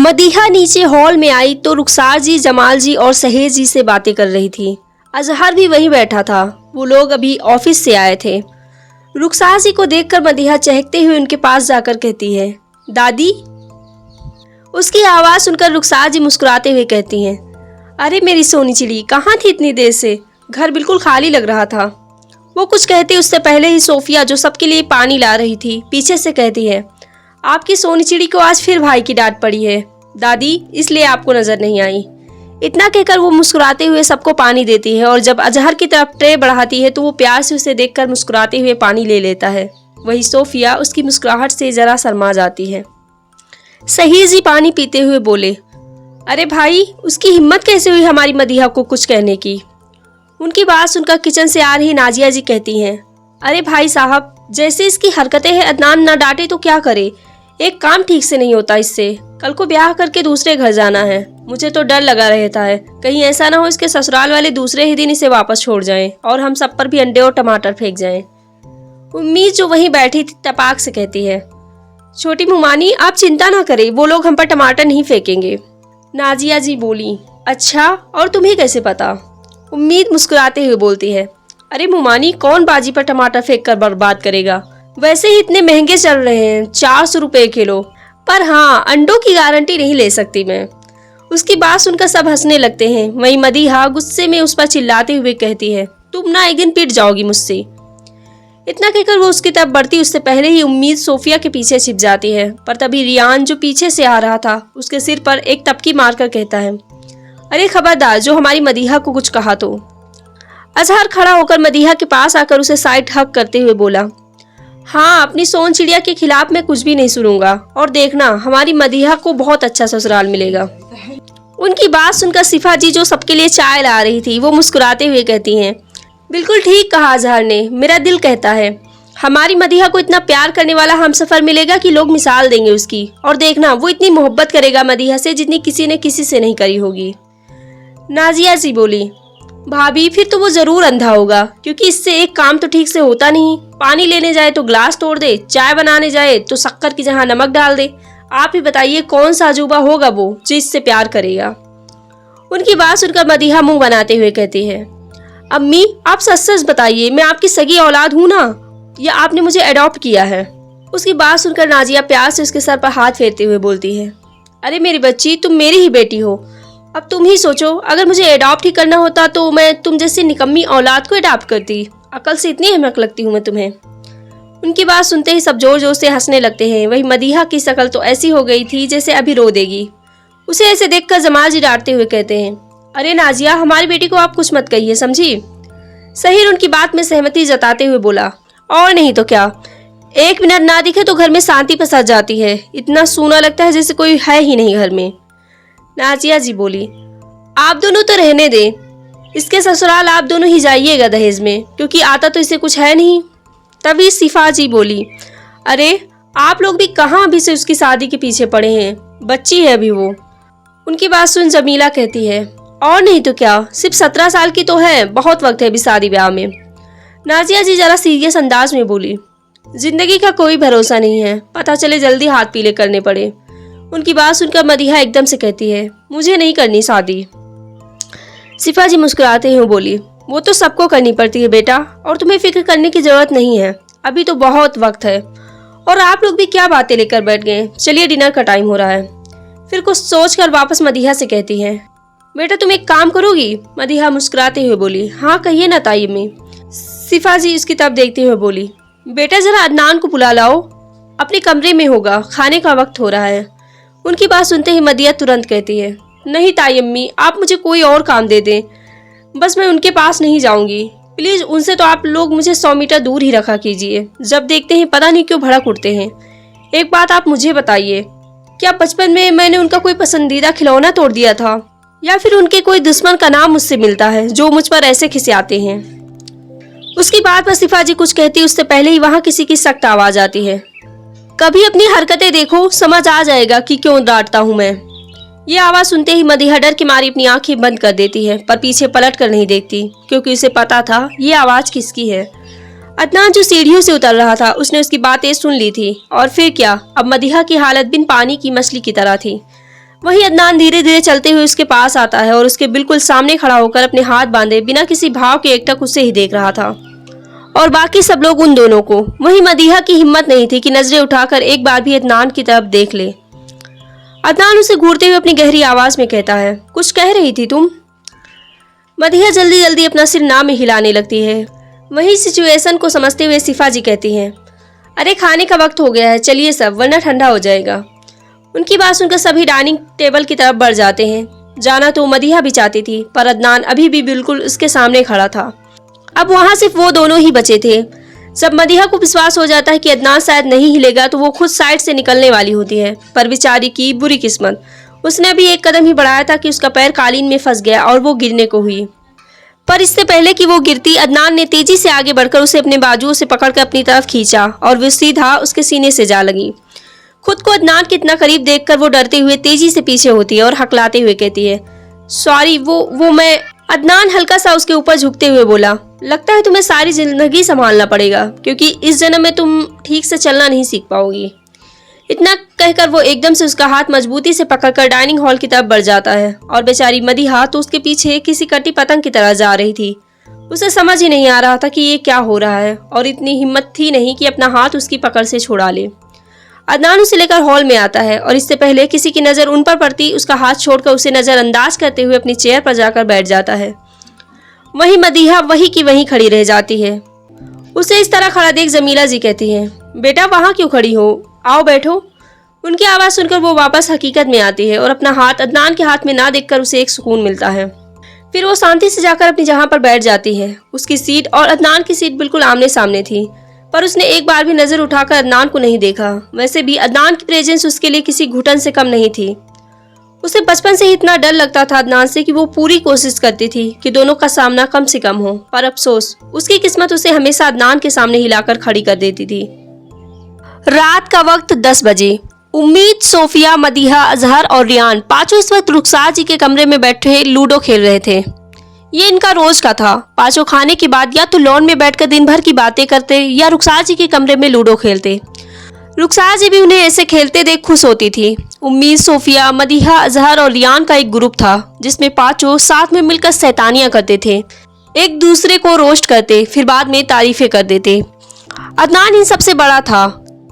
मदीहा नीचे हॉल में आई तो रुखसार जी, जमाल जी और सहेज जी से बातें कर रही थी। अजहर भी वहीं बैठा था। वो लोग अभी ऑफिस से आए थे। रुखसार जी को देखकर मदीहा चहकते हुए उनके पास जाकर कहती है, दादी। उसकी आवाज़ सुनकर रुखसार जी मुस्कुराते हुए कहती हैं, अरे मेरी सोनी चिड़ी, कहाँ थी इतनी देर से? घर बिल्कुल खाली लग रहा था। वो कुछ कहती उससे पहले ही सोफिया, जो सबके लिए पानी ला रही थी, पीछे से कहती है, आपकी सोनी चिड़ी को आज फिर भाई की डांट पड़ी है दादी, इसलिए आपको नजर नहीं आई। इतना कहकर वो मुस्कुराते हुए सबको पानी देती है और जब अजहर की तरफ ट्रे बढ़ाती है तो वो प्यार से उसे देखकर मुस्कुराते हुए पानी ले लेता है। वही सोफिया उसकी मुस्कुराहट से जरा शर्मा जाती है। सहीर जी पानी पीते हुए बोले, अरे भाई, उसकी हिम्मत कैसे हुई हमारी मदीहा को कुछ कहने की? उनकी बात सुनकर किचन से आ रही नाजिया जी कहती हैं, अरे भाई साहब, जैसे इसकी हरकतें हैं, अदनान ना डांटे तो क्या करे? एक काम ठीक से नहीं होता इससे। कल को ब्याह करके दूसरे घर जाना है। मुझे तो डर लगा रहता है, कहीं ऐसा ना हो इसके ससुराल वाले दूसरे ही दिन इसे वापस छोड़ जाएं और हम सब पर भी अंडे और टमाटर फेंक जाएं। उम्मीद, जो वहीं बैठी थी, तपाक से कहती है, छोटी मुमानी, आप चिंता ना करें, वो लोग हम पर टमाटर नहीं फेंकेंगे। नाजिया जी बोली, अच्छा, और तुम्हें कैसे पता? उम्मीद मुस्कुराते हुए बोलती है, अरे मुमानी, कौन बाजी पर टमाटर फेंक कर बर्बाद करेगा? वैसे ही इतने महंगे चल रहे हैं, 400 रुपए किलो। पर हाँ, अंडों की गारंटी नहीं ले सकती मैं। उसकी बात सुनकर सब हंसने लगते हैं। वहीं मदीहा गुस्से में उस पर चिल्लाते हुए कहती है, तुम ना एक दिन पिट जाओगी मुझसे। इतना कहकर वो उसकी तरफ बढ़ती, उससे पहले ही उम्मीद सोफिया के पीछे छिप जाती है। पर तभी रियान, जो पीछे से आ रहा था, उसके सिर पर एक तपकी मारकर कहता है, अरे खबरदार, जो हमारी मदीहा को कुछ कहा तो। अजहर खड़ा होकर मदीहा के पास आकर उसे साइड हक करते हुए बोला, हाँ, अपनी सोन चिड़िया के खिलाफ मैं कुछ भी नहीं सुनूंगा और देखना, हमारी मदीहा को बहुत अच्छा ससुराल मिलेगा। उनकी बात सुनकर सिफा जी, जो सबके लिए चाय ला रही थी, वो मुस्कुराते हुए कहती हैं, बिल्कुल ठीक कहा अजहर ने, मेरा दिल कहता है हमारी मदीहा को इतना प्यार करने वाला हमसफर मिलेगा कि लोग मिसाल देंगे उसकी। और देखना, वो इतनी मोहब्बत करेगा मदीहा से जितनी किसी ने किसी से नहीं करी होगी। नाजिया जी बोली, भाभी, फिर तो वो जरूर अंधा होगा, क्योंकि इससे एक काम तो ठीक से होता नहीं। पानी लेने जाए तो ग्लास तोड़ दे, चाय बनाने जाए तो शक्कर की जगह नमक डाल दे। आप ही बताइए, कौन सा अजूबा होगा वो जो इससे प्यार करेगा? उनकी बात सुनकर मदीहा मुंह बनाते हुए कहती है, अम्मी, आप सच सच बताइए, मैं आपकी सगी औलाद हूँ ना, या आपने मुझे अडॉप्ट किया है? उसकी बात सुनकर नाजिया प्यार से उसके सर पर हाथ फेरते हुए बोलती है, अरे मेरी बच्ची, तुम मेरी ही बेटी हो। अब तुम ही सोचो, अगर मुझे अडॉप्ट ही करना होता तो मैं तुम जैसी निकम्मी औलाद को अडॉप्ट करती। अकल से इतनी अहमक लगती हूँ मैं तुम्हें। उनकी बात सुनते ही सब जोर जोर से हंसने लगते हैं। वही मदीहा की शक्ल तो ऐसी हो गई थी जैसे अभी रो देगी। उसे ऐसे देखकर जमाल जी डांटते हुए कहते हैं, अरे नाजिया, हमारी बेटी को आप कुछ मत कहिए, समझी? सहीर उनकी बात में सहमति जताते हुए बोला, और नहीं तो क्या, एक मिनट ना दिखे तो घर में शांति पसर जाती है। इतना सूना लगता है जैसे कोई है ही नहीं घर में। नाजिया जी बोली, आप दोनों तो रहने दें, इसके ससुराल आप दोनों ही जाइएगा दहेज में, क्योंकि आता तो इसे कुछ है नहीं। तभी सिफा जी बोली, अरे आप लोग भी कहाँ अभी से उसकी शादी के पीछे पड़े हैं, बच्ची है अभी वो। उनकी बात सुन जमीला कहती है, और नहीं तो क्या, सिर्फ 17 साल की तो है, बहुत वक्त है अभी शादी ब्याह में। नाजिया जी जरा सीरियस अंदाज में बोली, जिंदगी का कोई भरोसा नहीं है, पता चले जल्दी हाथ पीले करने पड़े। उनकी बात सुनकर मदीहा एकदम से कहती है, मुझे नहीं करनी शादी। सिफा जी मुस्कुराते हुए बोली, वो तो सबको करनी पड़ती है बेटा, और तुम्हें फिक्र करने की जरूरत नहीं है, अभी तो बहुत वक्त है। और आप लोग भी क्या बातें लेकर बैठ गए, चलिए डिनर का टाइम हो रहा है। फिर कुछ सोचकर वापस मदीहा से कहती है, बेटा तुम एक काम करोगी? मदीहा मुस्कुराते हुए बोली, हाँ कहिए ना ताई अम्मी। सिफा जी उसकी तरफ देखते हुए बोली, बेटा जरा अदनान को बुला लाओ, अपने कमरे में होगा, खाने का वक्त हो रहा है। उनकी बात सुनते ही मदीहा तुरंत कहती है, नहीं ताई अम्मी, आप मुझे कोई और काम दे दें, बस मैं उनके पास नहीं जाऊंगी। प्लीज उनसे तो आप लोग मुझे 100 मीटर दूर ही रखा कीजिए। जब देखते हैं पता नहीं क्यों भड़क उठते हैं। एक बात आप मुझे बताइए, क्या बचपन में मैंने उनका कोई पसंदीदा खिलौना तोड़ दिया था, या फिर उनके कोई दुश्मन का नाम मुझसे मिलता है जो मुझ पर ऐसे खिसियाते हैं? उसकी बात पर सिफा जी कुछ कहती उससे पहले ही वहाँ किसी की सख्त आवाज आती है, कभी अपनी हरकतें देखो, समझ आ जाएगा कि क्यों डांटता हूँ मैं। ये आवाज सुनते ही मदीहा डर की मारी अपनी आंखें बंद कर देती है, पर पीछे पलट कर नहीं देखती, क्योंकि उसे पता था ये आवाज किसकी है। अदनान जो सीढ़ियों से उतर रहा था, उसने उसकी बातें सुन ली थी, और फिर क्या, अब मदीहा की हालत बिन पानी की मछली की तरह थी। वहीं अदनान धीरे धीरे चलते हुए उसके पास आता है और उसके बिल्कुल सामने खड़ा होकर अपने हाथ बांधे बिना किसी भाव के एकटक उसे ही देख रहा था, और बाकी सब लोग उन दोनों को। वहीं मदीहा की हिम्मत नहीं थी कि नजरें उठाकर एक बार भी अदनान की तरफ देख ले। अदनान उसे घूरते हुए अपनी गहरी आवाज में कहता है, कुछ कह रही थी तुम? मदीहा जल्दी जल्दी अपना सिर ना में हिलाने लगती है। वही सिचुएशन को समझते हुए सिफा जी कहती हैं, अरे खाने का वक्त हो गया है, चलिए सब, वरना ठंडा हो जाएगा। उनकी बात सुनकर सभी डाइनिंग टेबल की तरफ बढ़ जाते हैं। जाना तो मदीहा भी चाहती थी, पर अदनान अभी भी बिल्कुल उसके सामने खड़ा था। अब वहां सिर्फ वो दोनों ही बचे थे। जब मदीहा को विश्वास हो जाता है कि अदनान शायद नहीं हिलेगा तो वो खुद साइड से निकलने वाली होती है, पर बेचारी की बुरी किस्मत, उसने अभी एक कदम ही बढ़ाया था कि उसका पैर कालीन में फंस गया और वो गिरने को हुई। पर इससे पहले कि वो गिरती, अदनान ने तेजी से आगे बढ़कर उसे अपने बाजुओं से पकड़कर अपनी तरफ खींचा और वो सीधा उसके सीने से जा लगी। खुद को अदनान के इतना करीब देखकर वो डरते हुए तेजी से पीछे होती है और हकलाते हुए कहती है, सॉरी, वो मैं। अदनान हल्का सा उसके ऊपर झुकते हुए बोला, लगता है तुम्हें सारी जिंदगी संभालना पड़ेगा, क्योंकि इस जन्म में तुम ठीक से चलना नहीं सीख पाओगी। इतना कहकर वो एकदम से उसका हाथ मजबूती से पकड़कर डाइनिंग हॉल की तरफ बढ़ जाता है, और बेचारी मदीहा तो उसके पीछे किसी कटी पतंग की तरह जा रही थी। उसे समझ ही नहीं आ रहा था कि ये क्या हो रहा है, और इतनी हिम्मत थी नहीं कि अपना हाथ उसकी पकड़ से छुड़ा ले। अदनान उसे लेकर हॉल में आता है और इससे पहले किसी की नज़र उन पर पड़ती उसका हाथ छोड़कर उसे नज़रअंदाज करते हुए अपनी चेयर पर जाकर बैठ जाता है। वहीं मदीहा वहीं की वहीं खड़ी रह जाती है। उसे इस तरह खड़ा देख जमीला जी कहती हैं, बेटा वहाँ क्यों खड़ी हो, आओ बैठो। उनकी आवाज़ सुनकर वो वापस हकीकत में आती है और अपना हाथ अदनान के हाथ में ना देखकर उसे एक सुकून मिलता है। फिर वो शांति से जाकर अपनी जगह पर बैठ जाती है। उसकी सीट और अदनान की सीट बिल्कुल आमने सामने थी, पर उसने एक बार भी नजर उठाकर अदनान को नहीं देखा। वैसे भी अदनान की प्रेजेंस उसके लिए किसी घुटन से कम नहीं थी। उसे बचपन से ही इतना डर लगता था अदनान से कि वो पूरी कोशिश करती थी कि दोनों का सामना कम से कम हो, पर अफसोस उसकी किस्मत उसे हमेशा अदनान के सामने हिलाकर खड़ी कर देती थी। रात का वक्त 10 बजे। उम्मीद, सोफिया, मदीहा, अजहर और रियान पांचों इस वक्त रुखसार जी के कमरे में बैठे लूडो खेल रहे थे। ये इनका रोज का था। पांचों खाने के बाद या तो लॉन में बैठकर दिन भर की बातें करते या रुखसार जी के कमरे में लूडो खेलते। रुखसार जी भी उन्हें ऐसे खेलते देख खुश होती थी। उम्मीद, सोफिया, मदीहा, अजहर और रियान का एक ग्रुप था जिसमें पांचों साथ में मिलकर शैतानियां करते थे, एक दूसरे को रोस्ट करते, फिर बाद में तारीफें कर देते। अदनान इन सबसे बड़ा था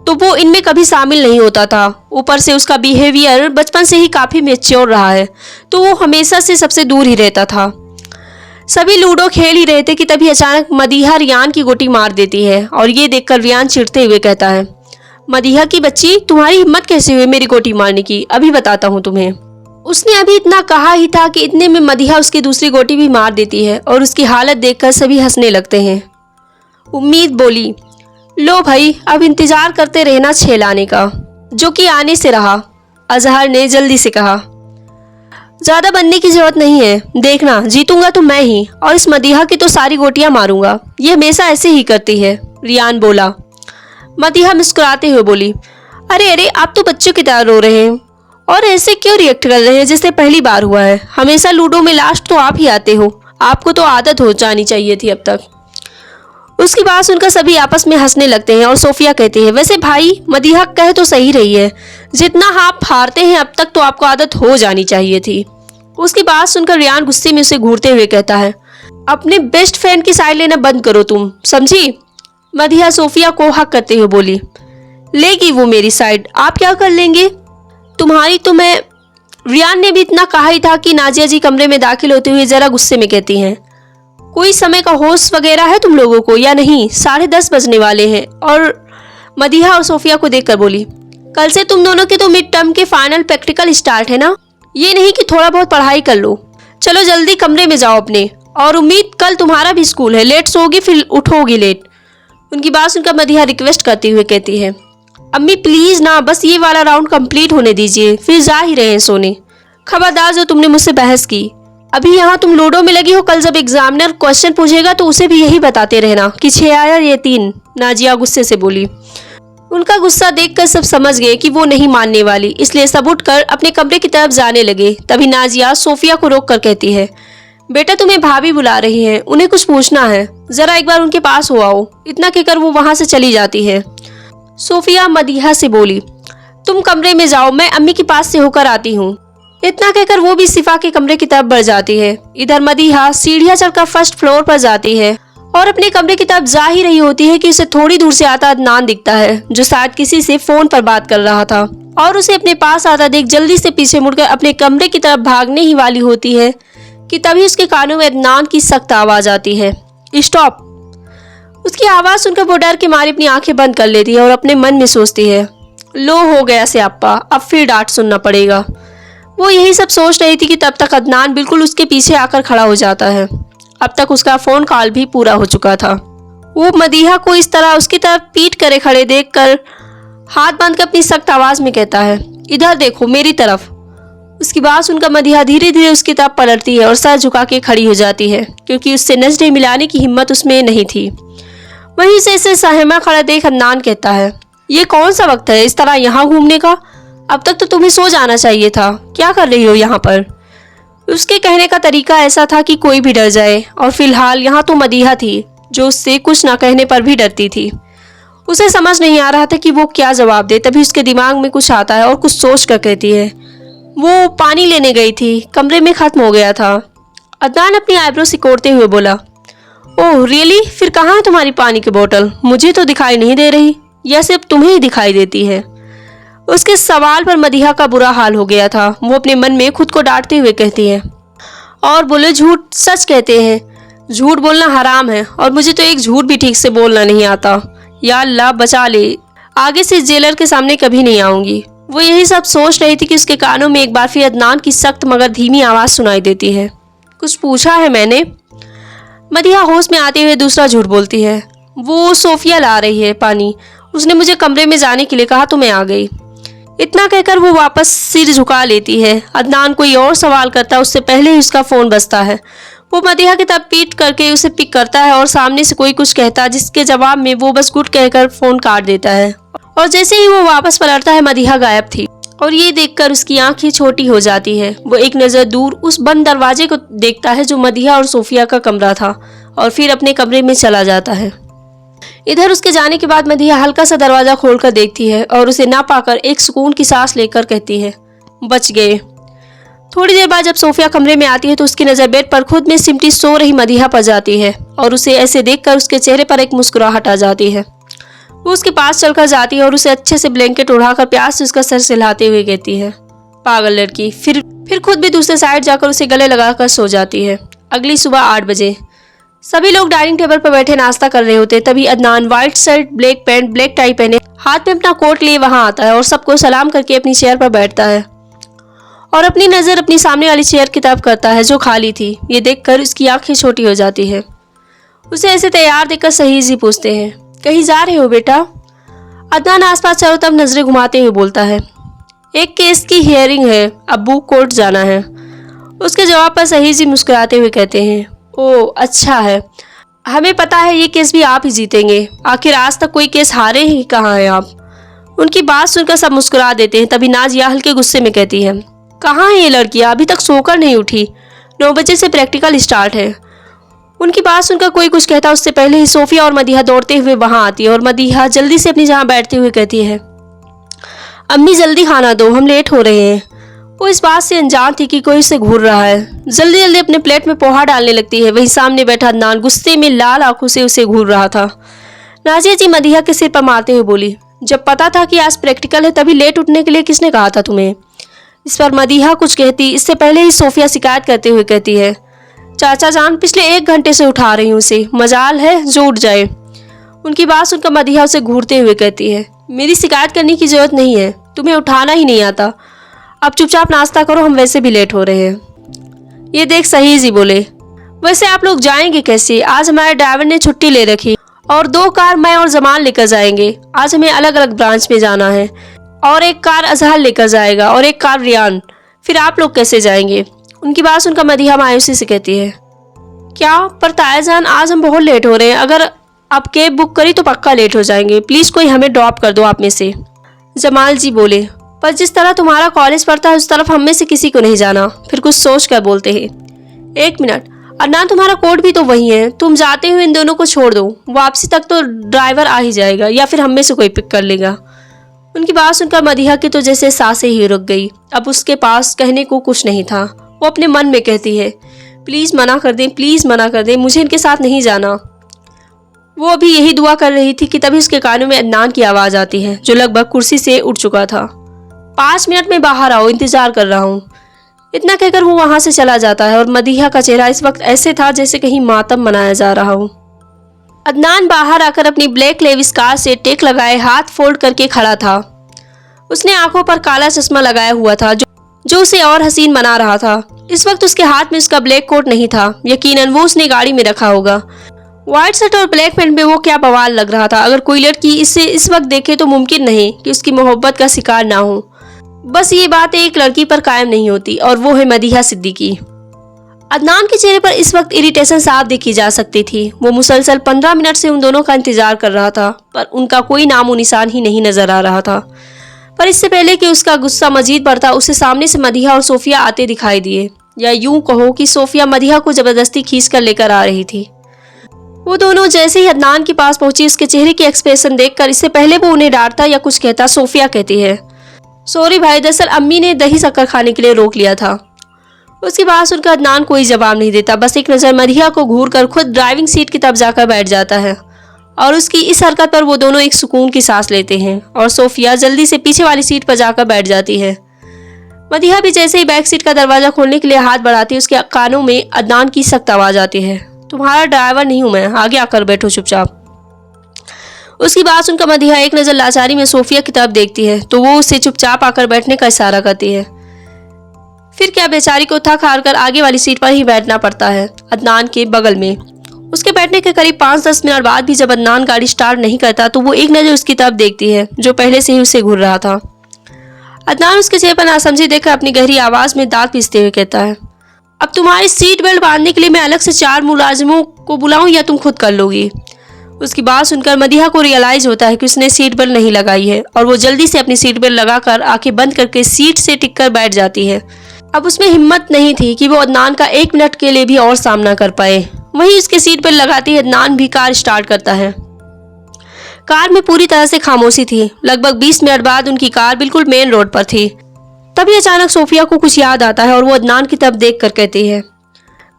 तो वो इनमें कभी शामिल नहीं होता था। ऊपर से उसका बिहेवियर बचपन से ही काफी मैच्योर रहा है, तो वो हमेशा से सबसे दूर ही रहता था। सभी लूडो खेल ही रहे थे कि तभी अचानक मदीहा रियान की गोटी मार देती है, और ये देखकर रियान चिढ़ते हुए कहता है, मदीहा की बच्ची, तुम्हारी हिम्मत कैसे हुई मेरी गोटी मारने की, अभी बताता हूँ तुम्हें। उसने अभी इतना कहा ही था कि इतने में मदीहा उसकी दूसरी गोटी भी मार देती है, और उसकी हालत देखकर सभी हंसने लगते हैं। उम्मीद बोली, लो भाई, अब इंतजार करते रहना छेलाने का, जो कि आने से रहा। अजहर ने जल्दी से कहा, ज्यादा बनने की जरूरत नहीं है, देखना जीतूंगा तो मैं ही, और इस मदीहा की तो सारी गोटियां मारूंगा, ये हमेशा ऐसे ही करती है। रियान बोला। मदीहा मुस्कुराते हुए बोली, अरे अरे, आप तो बच्चों की तरह रो रहे हैं, और ऐसे क्यों रिएक्ट कर रहे हैं जैसे पहली बार हुआ है। हमेशा लूडो में लास्ट तो आप ही आते हो, आपको तो आदत हो जानी चाहिए थी अब तक। उसकी बात सुनकर सभी आपस में हंसने लगते हैं, और सोफिया कहती है, वैसे भाई मदीहा कह तो सही रही है, जितना आप हारते हैं अब तक तो आपको आदत हो जानी चाहिए थी। उसकी बात सुनकर रियान गुस्से में उसे घूरते हुए कहता है, अपने बेस्ट फ्रेंड की साइड लेना बंद करो तुम, समझी। मदीहा सोफिया को हक करते हुए बोली, लेगी वो मेरी साइड, आप क्या कर लेंगे, तुम्हारी तो मैं। रियान ने भी इतना कहा ही था कि नाजिया जी कमरे में दाखिल होते हुए जरा गुस्से में कहती हैं, कोई समय का होश वगैरह है तुम लोगों को या नहीं, 10:30 बजने वाले हैं। और मदीहा और सोफिया को देखकर बोली, कल से तुम दोनों के तो मिड टर्म के फाइनल प्रैक्टिकल स्टार्ट है ना, ये नहीं कि थोड़ा बहुत पढ़ाई कर लो, चलो जल्दी कमरे में जाओ अपने। और उम्मीद, कल तुम्हारा भी स्कूल है, लेट सोगी फिर उठोगी लेट। उनकी बात सुनकर मदीहा रिक्वेस्ट करते हुए कहती है, अम्मी प्लीज ना, बस ये वाला राउंड कंप्लीट होने दीजिए, फिर जा ही रहे हैं सोने। खबरदार जो तुमने मुझसे बहस की, अभी यहाँ तुम लूडो में लगी हो, कल जब एग्जामिनर क्वेश्चन पूछेगा तो उसे भी यही बताते रहना कि 6 आया ये 3। नाजिया गुस्से से बोली। उनका गुस्सा देखकर सब समझ गए कि वो नहीं मानने वाली, इसलिए सब उठकर अपने कमरे की तरफ जाने लगे। तभी नाजिया सोफिया को रोक कर कहती है, बेटा तुम्हें भाभी बुला रही हैं, उन्हें कुछ पूछना है, जरा एक बार उनके पास हो आओ। इतना कहकर वो वहां से चली जाती है। सोफिया मदीहा से बोली, तुम कमरे में जाओ, मैं अम्मी के पास से होकर आती हूँ। इतना कहकर वो भी सिफा के कमरे की तरफ बढ़ जाती है। इधर मदीहा सीढ़ियां चढ़कर फर्स्ट फ्लोर पर जाती है और अपने कमरे की तरफ जा ही रही होती है कि उसे थोड़ी दूर से आता अदनान दिखता है, जो शायद किसी से फोन पर बात कर रहा था, और उसे अपने पास आता देख जल्दी से पीछे मुड़कर अपने कमरे की तरफ भागने ही वाली होती है कि तभी उसके कानों में अदनान की सख्त आवाज आती है, स्टॉप। उसकी आवाज सुनकर वो डर के मारे अपनी आंखें बंद कर लेती है और अपने मन में सोचती है, लो हो गया स्याप्पा, अब फिर डांट सुनना पड़ेगा। वो यही सब सोच रही थी कि तब तक अदनान बिल्कुल उसके पीछे आकर खड़ा हो जाता है। अब तक उसका फोन कॉल भी पूरा हो चुका था। वो मदीहा को इस तरह उसकी तरफ पीठ करे खड़े देखकर हाथ बांधकर अपनी सख्त आवाज में कहता है, इधर देखो मेरी तरफ। उसकी बात सुनकर मदीहा धीरे धीरे उसकी तरफ पलटती है और सर झुका के खड़ी हो जाती है, क्योंकि उससे नजरें मिलाने की हिम्मत उसमें नहीं थी। वहीं से इसे सहमा खड़ा देख अदनान कहता है, ये कौन सा वक्त है इस तरह यहाँ घूमने का? अब तक तो तुम्हें सो जाना चाहिए था, क्या कर रही हो यहाँ पर? उसके कहने का तरीका ऐसा था कि कोई भी डर जाए, और फिलहाल यहाँ तो मदीहा थी जो उससे कुछ न कहने पर भी डरती थी। उसे समझ नहीं आ रहा था कि वो क्या जवाब दे। तभी उसके दिमाग में कुछ आता है और कुछ सोच कर कहती है, वो पानी लेने गई थी, कमरे में खत्म हो गया था। अदनान अपनी आईब्रो सिकोड़ते हुए बोला, ओह रियली? फिर कहाँ है तुम्हारी पानी की बोतल? मुझे तो दिखाई नहीं दे रही, या सिर्फ तुम्हें ही दिखाई देती है? उसके सवाल पर मदीहा का बुरा हाल हो गया था। वो अपने मन में खुद को डांटते हुए कहती है, और बोले झूठ सच कहते हैं, झूठ बोलना हराम है, और मुझे तो एक झूठ भी ठीक से बोलना नहीं आता। या अल्लाह बचा ले, आगे से जेलर के सामने कभी नहीं आऊंगी। वो यही सब सोच रही थी कि उसके कानों में एक बार फिर अदनान की सख्त मगर धीमी आवाज सुनाई देती है, कुछ पूछा है मैंने? मदीहा होश में आते हुए दूसरा झूठ बोलती है, वो सोफिया ला रही है पानी, उसने मुझे कमरे में जाने के लिए कहा तो मैं आ गई। इतना कहकर वो वापस सिर झुका लेती है। अदनान कोई और सवाल करता उससे पहले ही उसका फोन बजता है। वो मदीहा की तरफ पीट करके उसे पिक करता है और सामने से कोई कुछ कहता, जिसके जवाब में वो बस गुड कहकर फोन काट देता है। और जैसे ही वो वापस पलटता है मदीहा गायब थी, और ये देखकर उसकी आंखें छोटी हो जाती है। वो एक नजर दूर उस बंद दरवाजे को देखता है जो मदीहा और सोफिया का कमरा था, और फिर अपने कमरे में चला जाता है। इधर उसके जाने के बाद मदीहा हल्का सा दरवाजा खोलकर देखती है और उसे ना पाकर एक सुकून की सांस लेकर कहती है, बच गए। थोड़ी देर बाद जब सोफिया कमरे में आती है तो उसकी नजर बेड पर खुद में सिमटी सो रही मदीहा पर जाती है, और उसे ऐसे देखकर उसके चेहरे पर एक मुस्कुराहट आ जाती है। वो उसके पास चलकर जाती है और उसे अच्छे से ब्लैंकेट उड़ाकर प्यार से उसका सर सहलाते हुए कहती है, पागल लड़की। फिर खुद भी दूसरे साइड जाकर उसे गले लगाकर सो जाती है। अगली सुबह 8 बजे सभी लोग डाइनिंग टेबल पर बैठे नाश्ता कर रहे होते। तभी Adnan white shirt, black pant, black tie पहने हाथ में अपना कोट लिए वहां आता है और सबको सलाम करके अपनी चेयर पर बैठता है, और अपनी नजर अपनी सामने वाली चेयर की तरफ करता है जो खाली थी। ये देखकर उसकी आंखें छोटी हो जाती है। उसे ऐसे तैयार देखकर सही जी पूछते हैं, कहीं जा रहे हो बेटा? अदनान आसपास चारों तरफ नजरें घुमाते हुए बोलता है, एक केस की हियरिंग है, अब्बू कोर्ट जाना है। उसके जवाब पर सही जी मुस्कुराते हुए कहते हैं, ओह अच्छा है, हमें पता है ये केस भी आप ही जीतेंगे, आखिर आज तक कोई केस हारे ही कहाँ हैं आप। उनकी बात सुनकर सब मुस्कुरा देते हैं। तभी नाजिया हल्के गुस्से में कहती है, कहाँ है ये लड़कियां, अभी तक सोकर नहीं उठी, 9 बजे से प्रैक्टिकल स्टार्ट है। उनकी बात सुनकर कोई कुछ कहता उससे पहले ही सोफिया और मदीहा दौड़ते हुए वहां आती है, और मदीहा जल्दी से अपनी जगह बैठते हुए कहती है, अम्मी जल्दी खाना दो, हम लेट हो रहे हैं। वो इस बात से अनजान थी कि कोई उसे घूर रहा है। जल्दी जल्दी अपने प्लेट में पोहा डालने लगती है। वहीं सामने बैठा अदनान गुस्से में लाल आंखों से उसे घूर रहा था। नाजिया जी मदीहा के सिर पर मारते हुए बोली, जब पता था कि आज प्रैक्टिकल है तभी लेट उठने के लिए किसने कहा था तुम्हें? इस पर मदीहा कुछ कहती इससे पहले ही सोफिया शिकायत करते हुए कहती है, चाचा जान पिछले 1 घंटे से उठा रही हूँ उसे, मजाल है जो उठ जाए। उनकी बात सुनकर मदीहा उसे घूरते हुए कहती है, मेरी शिकायत करने की जरूरत नहीं है, तुम्हें उठाना ही नहीं आता, अब चुपचाप नाश्ता करो, हम वैसे भी लेट हो रहे हैं। ये देख सही जी बोले, वैसे आप लोग जाएंगे कैसे? आज हमारे ड्राइवर ने छुट्टी ले रखी और 2 कार मैं और जमान लेकर जाएंगे। आज हमें अलग अलग ब्रांच में जाना है, और एक कार अजहर लेकर जाएगा और एक कार रियान। फिर आप लोग कैसे जाएंगे? उनकी बात सुनकर मदीहा मायूसी से कहती है, क्या पर तायाजान आज हम बहुत लेट हो रहे हैं, अगर आप कैब बुक करी तो पक्का लेट हो जाएंगे, प्लीज कोई हमें ड्रॉप कर दो आप में से। जमाल जी बोले, पर जिस तरह तुम्हारा कॉलेज पड़ता है उस तरफ हम में से किसी को नहीं जाना। फिर कुछ सोच कर बोलते हैं, 1 मिनट अदनान, तुम्हारा कोड भी तो वही है, तुम जाते हुए इन दोनों को छोड़ दो, वापसी तक तो ड्राइवर आ ही जाएगा या फिर हम में से कोई पिक कर लेगा। उनकी बात सुनकर मदीहा की तो जैसे सांसें ही रुक गई। अब उसके पास कहने को कुछ नहीं था। वो अपने मन में कहती है, प्लीज़ मना कर दें, प्लीज़ मना कर दें, मुझे इनके साथ नहीं जाना। वो अभी यही दुआ कर रही थी कि तभी उसके कानों में अदनान की आवाज़ आती है, जो लगभग कुर्सी से उठ चुका था। 5 मिनट में बाहर आओ, इंतज़ार कर रहा हूँ। इतना कहकर वो वहाँ से चला जाता है और मदीहा का चेहरा इस वक्त ऐसे था जैसे कहीं मातम मनाया जा रहा हो। अदनान बाहर आकर अपनी ब्लैक लेविस कार से टेक लगाए हाथ फोल्ड करके खड़ा था। उसने आंखों पर काला चश्मा लगाया हुआ था जो उसे और हसीन बना रहा था। इस वक्त उसके हाथ में उसका ब्लैक कोट नहीं था। यकीनन वो उसने गाड़ी में रखा होगा। व्हाइट शर्ट और ब्लैक पैंट में वो क्या बवाल लग रहा था। अगर कोई लड़की इसे इस वक्त देखे तो मुमकिन नहीं कि उसकी मोहब्बत का शिकार ना हो। बस ये बात एक लड़की पर कायम नहीं होती और वो है मदीहा सिद्दीकी। अदनान के चेहरे पर इस वक्त इरिटेशन साफ देखी जा सकती थी। वो मुसलसल 15 मिनट से उन दोनों का इंतजार कर रहा था, पर उनका कोई नामो निशान ही नहीं नजर आ रहा था। पर इससे पहले कि उसका गुस्सा मजीद बढ़ता, उसे सामने से मदीहा और सोफिया आते दिखाई दिए, या यूं कहो कि सोफिया मदीहा को जबरदस्ती खींच कर लेकर आ रही थी। वो दोनों जैसे ही अदनान के पास पहुंची, उसके चेहरे की एक्सप्रेशन देखकर इससे पहले वो उन्हें डांटता या कुछ कहता, सोफिया कहती है, सॉरी भाई, दरअसल अम्मी ने दही शक्कर खाने के लिए रोक लिया था। उसकी बात सुनकर अदनान कोई जवाब नहीं देता, बस एक नज़र मदीहा को घूर कर खुद ड्राइविंग सीट की तरफ जाकर बैठ जाता है और उसकी इस हरकत पर वो दोनों एक सुकून की सांस लेते हैं और सोफिया जल्दी से पीछे वाली सीट पर जाकर बैठ जाती है। मदीहा भी जैसे ही बैक सीट का दरवाजा खोलने के लिए हाथ बढ़ाती है, उसके कानों में अदनान की सख्त आवाज़ आती है, तुम्हारा ड्राइवर नहीं हूँ मैं, आगे आकर बैठो चुपचाप। उसकी बात सुनकर मदीहा एक नज़र लाचारी में सोफिया की तरफ देखती है तो वो उससे चुपचाप आकर बैठने का इशारा करती है। फिर क्या बेचारी को थक हार कर आगे वाली सीट पर ही बैठना पड़ता है, अदनान के बगल में। उसके बैठने के करीब 5-10 मिनट बाद भी जब अदनान गाड़ी स्टार्ट नहीं करता तो वो एक नज़र उसकी तरफ देखती है जो पहले से ही उसे घूर रहा था। अदनान उसके चेहरे पर नासमझी देखकर अपनी गहरी आवाज़ में दांत पीसते हुए कहता है, अब तुम्हारी सीट बेल्ट बांधने के लिए मैं अलग से 4 मुलाजिमों को बुलाऊं या तुम खुद कर लोगी। उसकी बात सुनकर मदीहा को रियलाइज होता है कि उसने सीट बेल्ट नहीं लगाई है और वो जल्दी से अपनी सीट बेल्ट लगाकर आंखें बंद करके सीट से टिक कर बैठ जाती है। अब उसमें हिम्मत नहीं थी कि वो अदनान का 1 मिनट के लिए भी और सामना कर पाए। वहीं उसके सीट बेल्ट लगाते ही अदनान भी कार स्टार्ट करता है। कार में पूरी तरह से खामोशी थी। लगभग 20 मिनट बाद उनकी कार बिल्कुल मेन रोड पर थी। तभी अचानक सोफिया को कुछ याद आता है और वो अदनान की तरफ देख कर कहती है,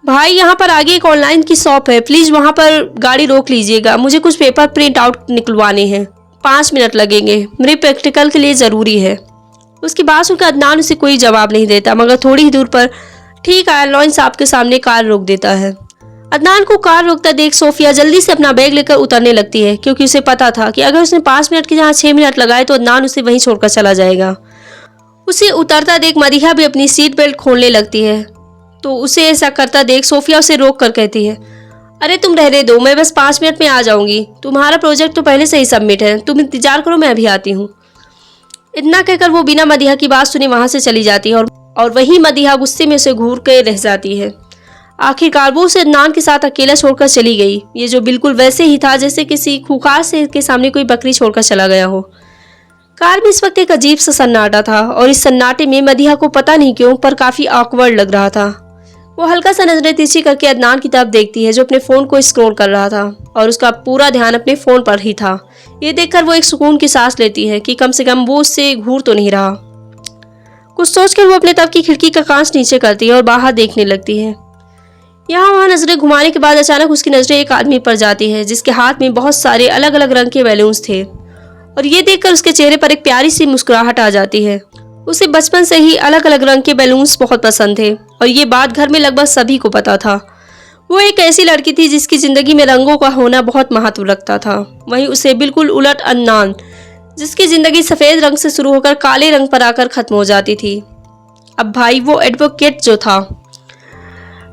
भाई यहाँ पर आगे एक ऑनलाइन की शॉप है, प्लीज़ वहाँ पर गाड़ी रोक लीजिएगा, मुझे कुछ पेपर प्रिंट आउट निकलवाने हैं, 5 मिनट लगेंगे, मेरे प्रैक्टिकल के लिए ज़रूरी है। उसकी बात सुनकर अदनान उसे कोई जवाब नहीं देता, मगर थोड़ी ही दूर पर ठीक ऑनलाइन शॉप के सामने कार रोक देता है। अदनान को कार रोकता देख सोफिया जल्दी से अपना बैग लेकर उतरने लगती है, क्योंकि उसे पता था कि अगर उसने 5 मिनट की जहाँ 6 मिनट लगाए तो अदनान उसे वहीं छोड़कर चला जाएगा। उसे उतरता देख मदीहा भी अपनी सीट बेल्ट खोलने लगती है, तो उसे ऐसा करता देख सोफिया उसे रोक कर कहती है, अरे तुम रहने दो, मैं बस 5 मिनट में आ जाऊंगी, तुम्हारा प्रोजेक्ट तो पहले से ही सबमिट है, तुम इंतजार करो, मैं अभी आती हूँ। इतना कहकर वो बिना मदीहा की बात सुने वहाँ से चली जाती है और वहीं मदीहा गुस्से में उसे घूर कर रह जाती है। आखिरकार वो उसे अदनान के साथ अकेला छोड़कर चली गई, ये जो बिल्कुल वैसे ही था जैसे किसी खूंखार से के सामने कोई बकरी छोड़कर चला गया हो। कार में इस वक्त एक अजीब सा सन्नाटा था और इस सन्नाटे में मदीहा को पता नहीं क्यों पर काफ़ी ऑकवर्ड लग रहा था। वो हल्का सा नजरें तिरछी करके अदनान की तरफ देखती है जो अपने फ़ोन को स्क्रॉल कर रहा था और उसका पूरा ध्यान अपने फ़ोन पर ही था। ये देखकर वो एक सुकून की सांस लेती है कि कम से कम वो उससे घूर तो नहीं रहा। कुछ सोचकर वो अपने तरफ की खिड़की का कांच नीचे करती है और बाहर देखने लगती है। यहाँ वहाँ नजरें घुमाने के बाद अचानक उसकी नजरें एक आदमी पर जाती है जिसके हाथ में बहुत सारे अलग अलग रंग के बैलून्स थे और ये देखकर उसके चेहरे पर एक प्यारी सी मुस्कुराहट आ जाती है। उसे बचपन से ही अलग अलग रंग के बैलून्स बहुत पसंद थे और ये बात घर में लगभग सभी को पता था। वो एक ऐसी लड़की थी जिसकी ज़िंदगी में रंगों का होना बहुत महत्व रखता था। वहीं उसे बिल्कुल उलट अदनान, जिसकी ज़िंदगी सफ़ेद रंग से शुरू होकर काले रंग पर आकर ख़त्म हो जाती थी। अब भाई वो एडवोकेट जो था।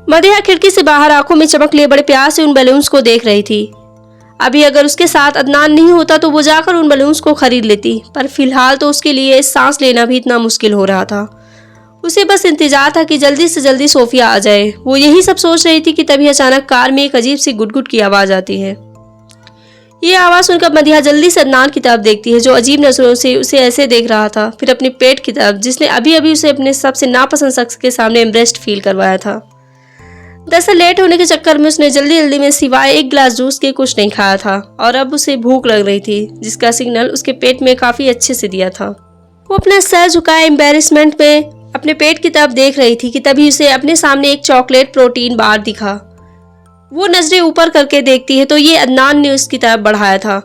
मदीहा खिड़की से बाहर आंखों में चमक लिए बड़े प्यार से उन बैलून्स को देख रही थी। अभी अगर उसके साथ अदनान नहीं होता तो वो जाकर उन बैलून्स को खरीद लेती, पर फिलहाल तो उसके लिए सांस लेना भी इतना मुश्किल हो रहा था। उसे बस इंतजार था कि जल्दी से जल्दी सोफिया आ जाए। वो यही सब सोच रही थी कि तभी अचानक कार में एक अजीब सी गुटगुट की आवाज़ आती है। ये आवाज़ सुनकर मदीहा जल्दी से अदनान की तरफ देखती है जो अजीब नजरों से उसे ऐसे देख रहा था, फिर अपने पेट की तरफ जिसने अभी अभी उसे अपने सबसे नापसंद शख्स के सामने एम्ब्रेस्ड फील करवाया था। दरअसल लेट होने के चक्कर में उसने जल्दी जल्दी में सिवाय एक गिलास जूस के कुछ नहीं खाया था और अब उसे भूख लग रही थी, जिसका सिग्नल उसके पेट में काफी अच्छे से दिया था। वो अपना सर झुकाए एम्बेरसमेंट में अपने पेट की तरफ देख रही थी कि तभी उसे अपने सामने एक चॉकलेट प्रोटीन बार दिखा। वो नजरें ऊपर करके देखती है तो ये अदनान ने उसकी तरफ बढ़ाया था।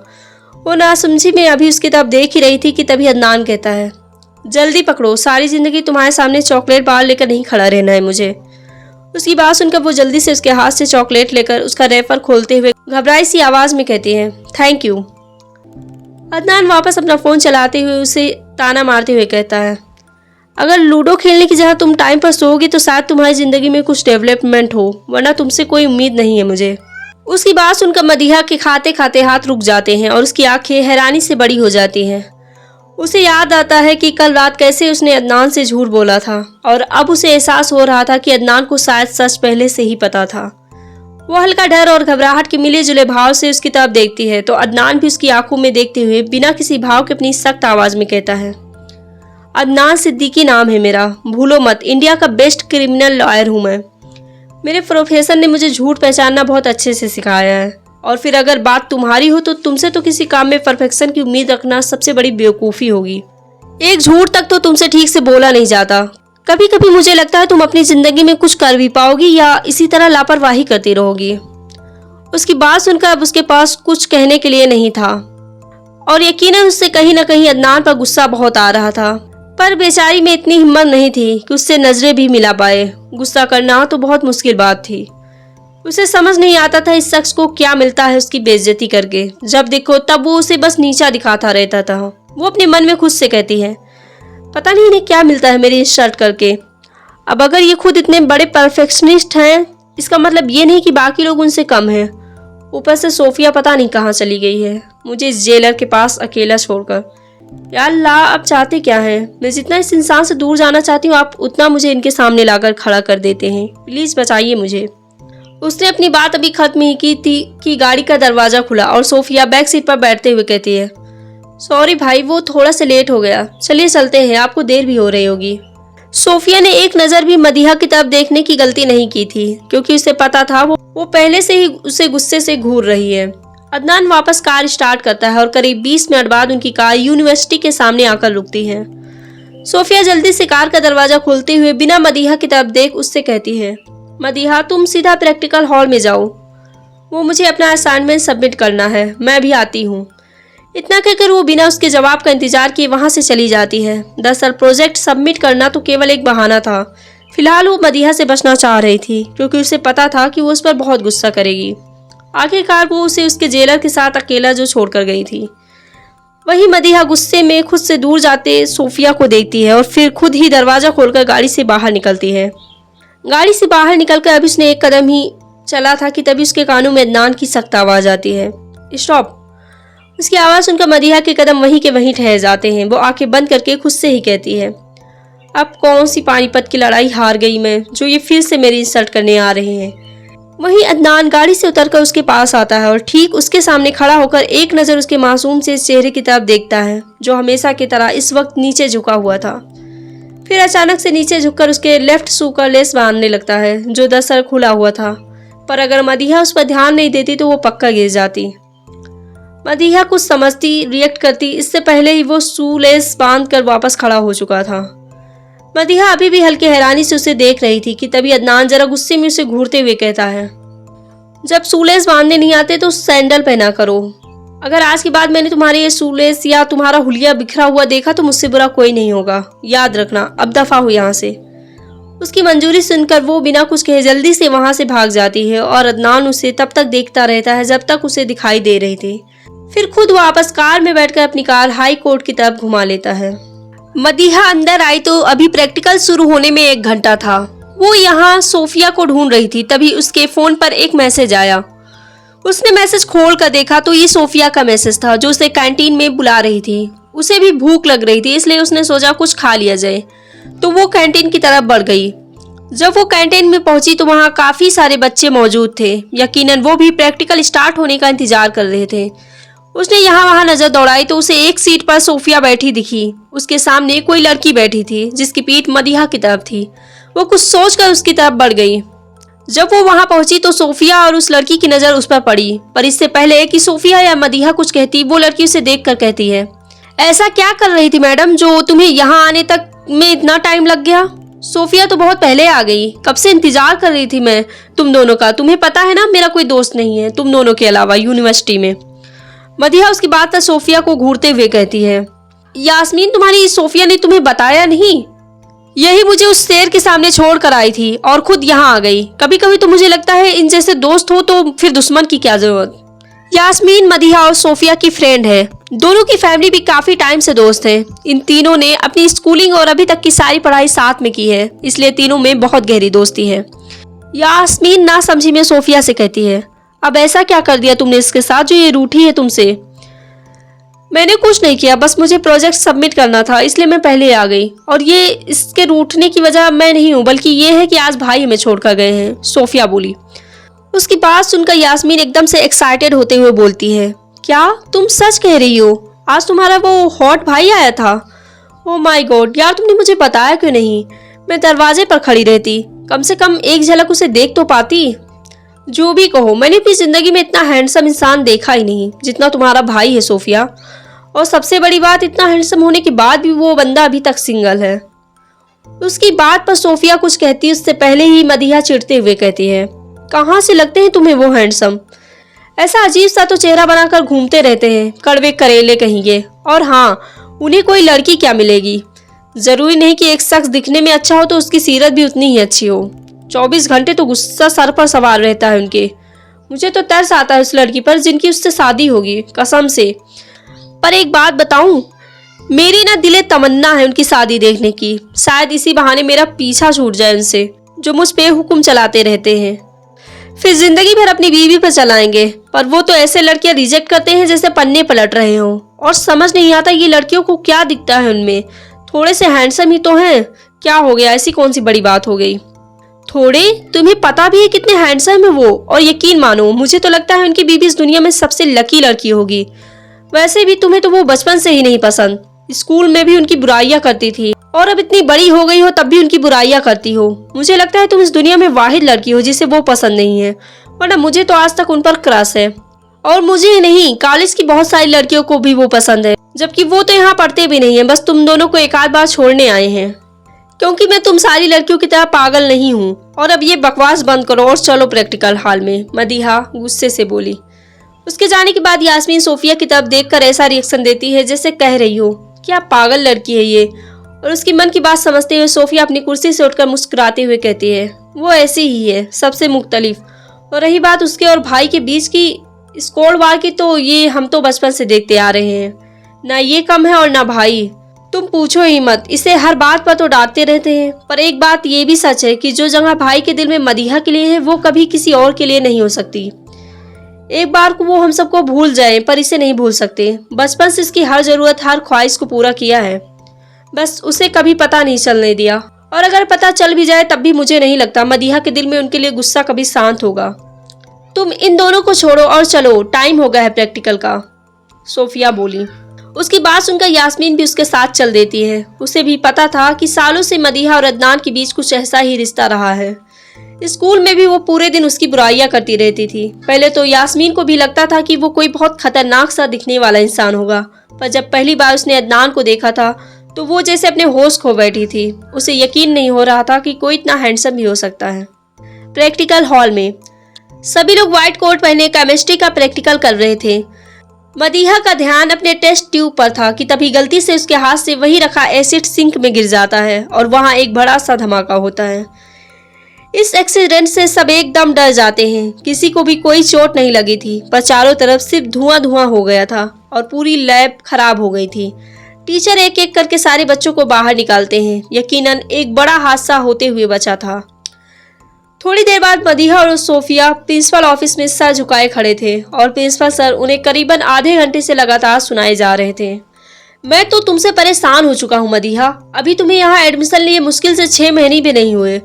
वो नासमझी में अभी उसकी तरफ देख ही रही थी कि तभी अदनान कहता है, जल्दी पकड़ो, सारी जिंदगी तुम्हारे सामने चॉकलेट बार लेकर नहीं खड़ा रहना है मुझे। उसकी बात सुनकर वो जल्दी से उसके हाथ से चॉकलेट लेकर उसका रैपर खोलते हुए घबराई सी आवाज में कहती है, थैंक यू। अदनान वापस अपना फोन चलाते हुए उसे ताना मारते हुए कहता है, अगर लूडो खेलने की जगह तुम टाइम पर सोओगी तो शायद तुम्हारी जिंदगी में कुछ डेवलपमेंट हो, वरना तुमसे कोई उम्मीद नहीं है मुझे। उसकी बात सुनकर मदीहा के खाते खाते हाथ रुक जाते हैं और उसकी आंखें हैरानी से बड़ी हो जाती हैं। उसे याद आता है कि कल रात कैसे उसने अदनान से झूठ बोला था और अब उसे एहसास हो रहा था कि अदनान को शायद सच पहले से ही पता था। वो हल्का डर और घबराहट के मिले जुले भाव से उसकी तरफ देखती है तो अदनान भी उसकी आंखों में देखते हुए बिना किसी भाव के अपनी सख्त आवाज में कहता है, अदनान सिद्दीकी नाम है मेरा, भूलो मत, इंडिया का बेस्ट क्रिमिनल लॉयर हूँ मैं। मेरे प्रोफेसर ने मुझे झूठ पहचानना बहुत अच्छे से सिखाया है और फिर अगर बात तुम्हारी हो तो तुमसे तो किसी काम में परफेक्शन की उम्मीद रखना सबसे बड़ी बेवकूफ़ी होगी। एक झूठ तक तो तुमसे ठीक से बोला नहीं जाता। कभी कभी मुझे लगता है तुम अपनी ज़िंदगी में कुछ कर भी पाओगी या इसी तरह लापरवाही करती रहोगी। उसकी बात सुनकर अब उसके पास कुछ कहने के लिए नहीं था और यकीनन उससे कहीं ना कहीं अदनान पर गुस्सा बहुत आ रहा था, पर बेचारी में इतनी हिम्मत नहीं थी कि उससे नजरें भी मिला पाए। गुस्सा करना तो बहुत मुश्किल बात थी। उसे समझ नहीं आता था इस शख्स को क्या मिलता है उसकी बेइज्जती करके। जब देखो तब वो उसे बस नीचा दिखाता रहता था। वो अपने मन में खुद से कहती है, पता नहीं इन्हें क्या मिलता है मेरी इस शर्ट करके। अब अगर ये खुद इतने बड़े परफेक्शनिस्ट हैं, इसका मतलब ये नहीं कि बाकी लोग उनसे कम हैं। ऊपर से सोफिया पता नहीं कहाँ चली गई है, मुझे इस जेलर के पास अकेला छोड़कर। यार अल्लाह, अब चाहते क्या हैं? मैं जितना इस इंसान से दूर जाना चाहती हूँ आप उतना मुझे इनके सामने लाकर खड़ा कर देते हैं। प्लीज बचाइए मुझे। उसने अपनी बात अभी खत्म ही की थी कि गाड़ी का दरवाजा खुला और सोफिया बैक सीट पर बैठते हुए कहती है, सॉरी भाई, वो थोड़ा सा लेट हो गया, चलिए चलते हैं, आपको देर भी हो रही होगी। सोफिया ने एक नज़र भी मदीहा की तरफ देखने की गलती नहीं की थी क्योंकि उसे पता था वो पहले से ही उसे गुस्से से घूर रही है। अदनान वापस कार स्टार्ट करता है और करीब 20 मिनट बाद उनकी कार यूनिवर्सिटी के सामने आकर रुकती है। सोफिया जल्दी से कार का दरवाजा खोलते हुए बिना मदीहा की तरफ देख उससे कहती है, मदीहा तुम सीधा प्रैक्टिकल हॉल में जाओ, वो मुझे अपना असाइनमेंट सबमिट करना है, मैं भी आती हूँ। इतना कहकर वो बिना उसके जवाब का इंतजार किए वहाँ से चली जाती है। दरअसल प्रोजेक्ट सबमिट करना तो केवल एक बहाना था। फिलहाल वो मदीहा से बचना चाह रही थी क्योंकि उसे पता था कि वो उस पर बहुत गुस्सा करेगी। आखिरकार वो उसे उसके जेलर के साथ अकेला जो छोड़कर गई थी। वहीं मदीहा गुस्से में खुद से दूर जाते सोफिया को देखती है और फिर खुद ही दरवाजा खोलकर गाड़ी से बाहर निकलती है। गाड़ी से बाहर निकलकर अभी उसने एक कदम ही चला था कि तभी उसके कानों में अदनान की सख्त आवाज आती है, स्टॉप। उसकी आवाज़ सुनकर मदीहा के कदम वहीं के वहीं ठहर जाते हैं। वो आंखें बंद करके खुद से ही कहती है, अब कौन सी पानीपत की लड़ाई हार गई मैं, जो ये फिर से मेरी इंसल्ट करने आ रहे हैं। वहीं अदनान गाड़ी से उतरकर उसके पास आता है और ठीक उसके सामने खड़ा होकर एक नज़र उसके मासूम से चेहरे की तरफ देखता है जो हमेशा की तरह इस वक्त नीचे झुका हुआ था। फिर अचानक से नीचे झुककर उसके लेफ्ट शू का लेस बांधने लगता है जो दरअसल खुला हुआ था, पर अगर मदीहा उस पर ध्यान नहीं देती तो वो पक्का गिर जाती। मदीहा कुछ समझती, रिएक्ट करती, इससे पहले ही वो शू लेस बांध कर वापस खड़ा हो चुका था। मदीहा अभी भी हल्की हैरानी से उसे देख रही थी कि तभी अदनान जरा गुस्से में उसे घूरते हुए कहता है, जब शूलेस बांधने नहीं आते तो सैंडल पहना करो। अगर आज के बाद मैंने तुम्हारे ये शूलेस या तुम्हारा हुलिया बिखरा हुआ देखा तो मुझसे बुरा कोई नहीं होगा, याद रखना, अब दफा हो यहाँ से। उसकी मंजूरी सुनकर वो बिना कुछ कहे जल्दी से वहां से भाग जाती है और अदनान उसे तब तक देखता रहता है जब तक उसे दिखाई दे रही थी। फिर खुद वापस कार में बैठकर अपनी कार हाई कोर्ट की तरफ घुमा लेता है। मदीहा अंदर आई तो अभी प्रैक्टिकल शुरू होने में 1 घंटा था। वो यहाँ सोफिया को ढूंढ रही थी, तभी उसके फोन पर एक मैसेज आया। उसने मैसेज खोल कर देखा तो ये सोफिया का मैसेज था जो उसे कैंटीन में बुला रही थी। उसे भी भूख लग रही थी इसलिए उसने सोचा कुछ खा लिया जाए, तो वो कैंटीन की तरफ बढ़ गई। जब वो कैंटीन में पहुंची तो वहाँ काफी सारे बच्चे मौजूद थे। यकीनन वो भी प्रैक्टिकल स्टार्ट होने का इंतजार कर रहे थे। उसने यहाँ वहाँ नजर दौड़ाई तो उसे एक सीट पर सोफिया बैठी दिखी। उसके सामने कोई लड़की बैठी थी जिसकी पीठ मदीहा की तरफ थी। वो कुछ सोचकर उसकी तरफ बढ़ गई। जब वो वहां पहुंची तो सोफिया और उस लड़की की नजर उस पर पड़ी, पर इससे पहले कि सोफिया या मदीहा कुछ कहती, वो लड़की उसे देखकर कहती है, ऐसा क्या कर रही थी मैडम जो तुम्हें यहाँ आने तक में इतना टाइम लग गया? सोफिया तो बहुत पहले आ गई, कब से इंतजार कर रही थी मैं तुम दोनों का। तुम्हें पता है ना मेरा कोई दोस्त नहीं है तुम दोनों के अलावा यूनिवर्सिटी में। मदीहा उसकी बात पर सोफिया को घूरते हुए कहती है, यास्मीन तुम्हारी सोफिया ने तुम्हें बताया नहीं? यही मुझे उस शेर के सामने छोड़ कर आई थी और खुद यहाँ आ गई। कभी कभी तो मुझे लगता है इन जैसे दोस्त हो तो फिर दुश्मन की क्या जरूरत। यास्मीन मदीहा और सोफिया की फ्रेंड है, दोनों की फैमिली भी काफी टाइम से दोस्त है। इन तीनों ने अपनी स्कूलिंग और अभी तक की सारी पढ़ाई साथ में की है, इसलिए तीनों में बहुत गहरी दोस्ती है। यास्मीन ना समझी में सोफिया से कहती है, अब ऐसा क्या कर दिया तुमने इसके साथ जो ये रूठी है तुमसे? मैंने कुछ नहीं किया, बस मुझे प्रोजेक्ट सबमिट करना था इसलिए मैं पहले आ गई। और ये इसके रूठने की वजह मैं नहीं हूँ, बल्कि ये है कि आज भाई हमें छोड़कर गए हैं, सोफिया बोली। उसकी बात सुनकर यास्मीन एकदम से एक्साइटेड होते हुए बोलती है, क्या तुम सच कह रही हो? आज तुम्हारा वो हॉट भाई आया था? ओह माय गॉड यार, तुमने मुझे बताया क्यों नहीं? मैं दरवाजे पर खड़ी रहती, कम से कम एक झलक उसे देख तो पाती। जो भी कहो, मैंने अपनी जिंदगी में इतना हैंडसम इंसान देखा ही नहीं जितना तुम्हारा भाई है सोफिया। और सबसे बड़ी बात, इतना हैंडसम होने के बाद भी वो बंदा अभी तक सिंगल है। उसकी बात पर सोफिया कुछ कहती उससे पहले ही मदीहा चिढ़ते हुए कहती है, कहाँ से लगते हैं तुम्हें वो हैंडसम? ऐसा अजीब सा तो चेहरा बनाकर घूमते रहते हैं, कड़वे करेले कहेंगे। और हाँ, उन्हें कोई लड़की क्या मिलेगी? जरूरी नहीं कि एक शख्स दिखने में अच्छा हो तो उसकी सीरत भी उतनी ही अच्छी हो। 24 घंटे तो गुस्सा सर पर सवार रहता है उनके। मुझे तो तरस आता है उस लड़की पर जिनकी उससे शादी होगी, कसम से। पर एक बात बताऊं, मेरी ना दिले तमन्ना है उनकी शादी देखने की। शायद इसी बहाने मेरा पीछा छूट जाए उनसे, जो मुझ पे हुक्म चलाते रहते हैं। फिर जिंदगी भर अपनी बीवी पर चलाएंगे, पर वो तो ऐसे लड़कियां रिजेक्ट करते हैं जैसे पन्ने पलट रहे हो। और समझ नहीं आता ये लड़कियों को क्या दिखता है उनमें। थोड़े से हैंडसम ही तो हैं, क्या हो गया, ऐसी कौन सी बड़ी बात हो गई? थोड़े? तुम्हें पता भी है कितने हैंडसम है वो। और यकीन मानो, मुझे तो लगता है उनकी बीवी इस दुनिया में सबसे लकी लड़की होगी। वैसे भी तुम्हें तो वो बचपन से ही नहीं पसंद। स्कूल में भी उनकी बुराइयां करती थी और अब इतनी बड़ी हो गई हो तब भी उनकी बुराइयां करती हो। मुझे लगता है तुम इस दुनिया में वाहिद लड़की हो जिसे वो पसंद नहीं है, वरना मुझे तो आज तक उन पर क्रश है। और मुझे ही नहीं, कॉलेज की बहुत सारी लड़कियों को भी वो पसंद है, जबकि वो तो यहाँ पढ़ते भी नहीं है, बस तुम दोनों को एक आध बार छोड़ने आए हैं। क्योंकि मैं तुम सारी लड़कियों की तरह पागल नहीं हूँ। और अब ये बकवास बंद करो और चलो प्रैक्टिकल हॉल में, मदीहा गुस्से से बोली। उसके जाने के बाद यास्मीन सोफिया की तरफ देखकर ऐसा रिएक्शन देती है जैसे कह रही हो, क्या पागल लड़की है ये। और उसकी मन की बात समझते हुए सोफिया अपनी कुर्सी से उठकर मुस्कुराते हुए कहती है, वो ऐसी ही है, सबसे मुख्तलिफ। और रही बात उसके और भाई के बीच की स्कोर वार की, तो ये हम तो बचपन से देखते आ रहे हैं। ना ये कम है और ना भाई। तुम पूछो ही मत, इसे हर बात पर तो डांटते रहते हैं। पर एक बात ये भी सच है कि जो जगह भाई के दिल में मदीहा के लिए है वो कभी किसी और के लिए नहीं हो सकती। एक बार को वो हम सबको भूल जाए पर इसे नहीं भूल सकते। बचपन से इसकी हर जरूरत, हर ख्वाहिश को पूरा किया है, बस उसे कभी पता नहीं चलने दिया। और अगर पता चल भी जाए तब भी मुझे नहीं लगता मदीहा के दिल में उनके लिए गुस्सा कभी शांत होगा। तुम इन दोनों को छोड़ो और चलो, टाइम हो गया है प्रैक्टिकल का, सोफिया बोली। उसकी बात सुनकर यास्मीन भी उसके साथ चल देती है। उसे भी पता था कि सालों से मदीहा और अदनान के बीच कुछ ऐसा ही रिश्ता रहा है। स्कूल में भी वो पूरे दिन उसकी बुराइयां करती रहती थी। पहले तो यास्मीन को भी लगता था कि वो कोई बहुत खतरनाक सा दिखने वाला इंसान होगा, पर जब पहली बार उसने अदनान को देखा था तो वो जैसे अपने होश खो बैठी थी। उसे यकीन नहीं हो रहा था कि कोई इतना हैंडसम भी हो सकता है। प्रैक्टिकल हॉल में सभी लोग व्हाइट कोट पहने केमिस्ट्री का प्रैक्टिकल कर रहे थे। मदीहा का ध्यान अपने टेस्ट ट्यूब पर था कि तभी गलती से उसके हाथ से वही रखा एसिड सिंक में गिर जाता है और वहां एक बड़ा सा धमाका होता है। इस एक्सीडेंट से सब एकदम डर जाते हैं। किसी को भी कोई चोट नहीं लगी थी, पर चारों तरफ सिर्फ धुआं धुआं हो गया था और पूरी लैब खराब हो गई थी। टीचर एक एक करके सारे बच्चों को बाहर निकालते हैं। यकीनन एक बड़ा हादसा होते हुए बचा था। थोड़ी देर बाद मदीहा और सोफिया प्रिंसिपल ऑफिस में सर झुकाए खड़े थे और प्रिंसिपल सर उन्हें करीबन आधे घंटे से लगातार सुनाए जा रहे थे। मैं तो तुमसे परेशान हो चुका हूँ मदीहा। अभी तुम्हें यहाँ एडमिशन लिए मुश्किल से 6 महीने भी नहीं हुए